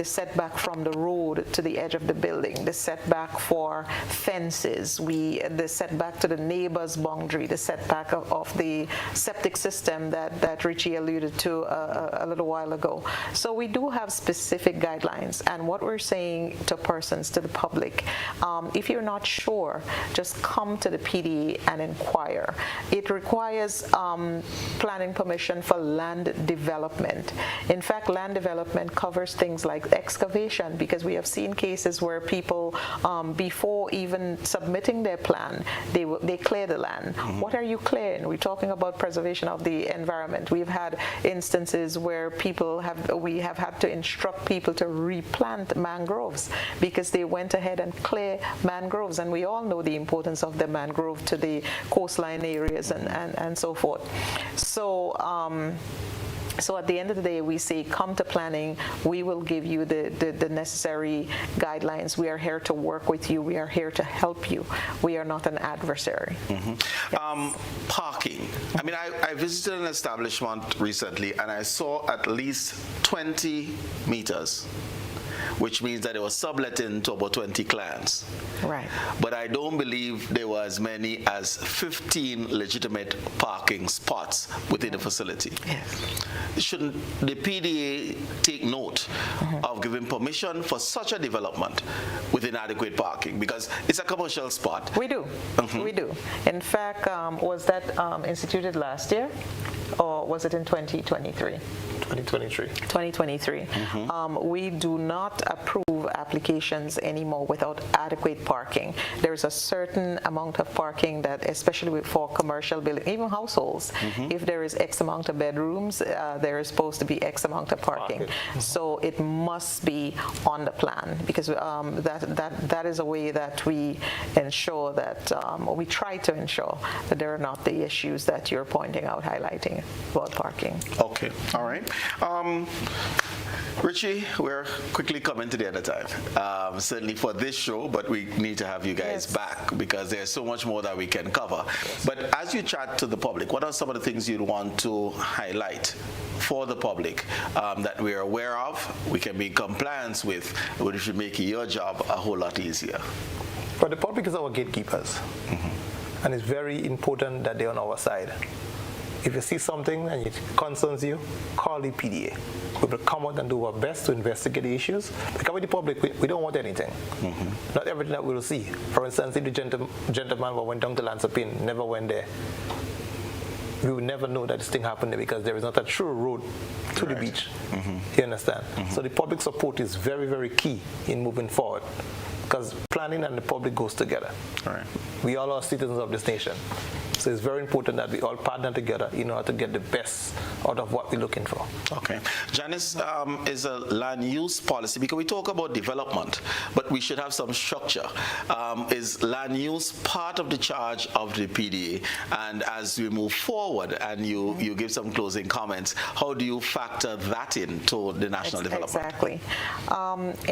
setback from the road to the edge of the building, the setback for fences, the setback to the neighbor's boundary, the setback of the septic system that Richie alluded to a little while ago. So we do have specific guidelines, and what we're saying to persons, to the public, if you're not sure, just come to the PDA and inquire. It requires planning permission for land development. In fact, land development covers things like excavation, because we have seen cases where people, before even submitting their plan, they clear the land. What are you clearing? We're talking about preservation of the environment. We've had instances where we have had to instruct people to replant mangroves because they went ahead and clear mangroves, and we all know the importance of the mangrove to the coastline areas and so forth. So So at the end of the day, we say, come to planning. We will give you the necessary guidelines. We are here to work with you. We are here to help you. We are not an adversary. Parking. I mean, I visited an establishment recently, and I saw at least 20 meters, which means that it was subletting to about 20 clients. Right. But I don't believe there were as many as 15 legitimate parking spots within the facility. Yes. Shouldn't the PDA take note of giving permission for such a development with inadequate parking? Because it's a commercial spot. We do. We do. In fact, was that instituted last year, or was it in 2023? 2023. 2023. We do not approve applications anymore without adequate parking. There's a certain amount of parking that, especially for commercial buildings, even households, if there is X amount of bedrooms, there is supposed to be X amount of parking. So it must be on the plan, because that is a way that we ensure that, we try to ensure that there are not the issues that you're pointing out, highlighting about parking. Okay, all right. Richie, we're quickly coming to the end of time. Certainly for this show, but we need to have you guys back because there's so much more that we can cover. But as you chat to the public, what are some of the things you'd want to highlight for the public that we're aware of, we can be in compliance with, which should make your job a whole lot easier? But the public is our gatekeepers. And it's very important that they're on our side. If you see something and it concerns you, call the PDA. We will come out and do our best to investigate the issues. Because with the public, we don't want anything. Not everything that we will see. For instance, if the gentleman who went down to Lansapin never went there, we will never know that this thing happened there because there is not a true road to the beach. You understand? So the public support is very, very key in moving forward. Because planning and the public goes together. We all are citizens of this nation. So it's very important that we all partner together in order to get the best out of what we're looking for. Okay. Janis, is a land use policy, because we talk about development, but we should have some structure. Is land use part of the charge of the PDA? And as we move forward and you give some closing comments, how do you factor that into the national development? Exactly.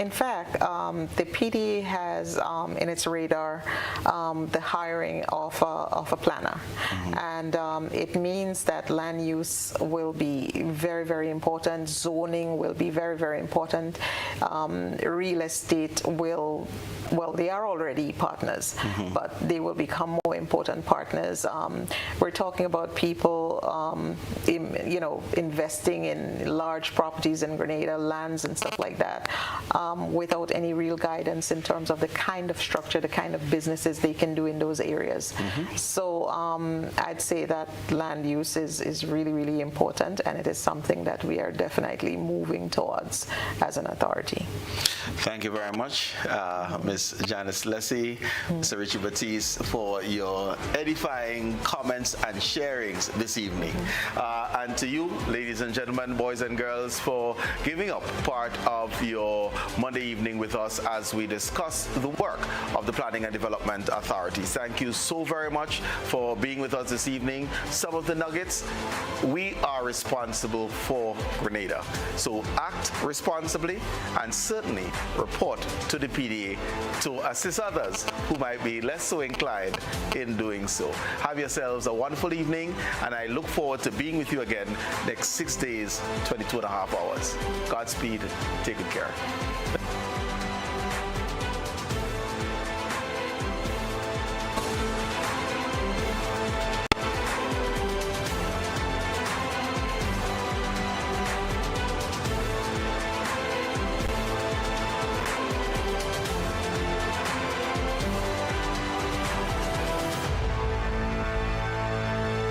In fact, the PDA has in its radar the hiring of a planner. And it means that land use will be very, very important. Zoning will be very, very important. Real estate will, well, they are already partners, but they will become more important partners. We're talking about people, investing in large properties in Grenada, lands and stuff like that, without any real guidance in terms of the kind of structure, the kind of businesses they can do in those areas. So I'd say that land use is really, really important, and it is something that we are definitely moving towards as an authority. Thank you very much, Ms. Janis Lessie, Mr. Richie Baptiste, for your edifying comments and sharings this evening. And to you, ladies and gentlemen, boys and girls, for giving up part of your Monday evening with us as we discuss the work of the Planning and Development Authority. Thank you so very much for being with us this evening. Some of the nuggets: we are responsible for Grenada. So act responsibly and certainly report to the PDA to assist others who might be less so inclined in doing so. Have yourselves a wonderful evening, and I look forward to being with you again next 6 days, 22.5 hours. Godspeed. Take good care.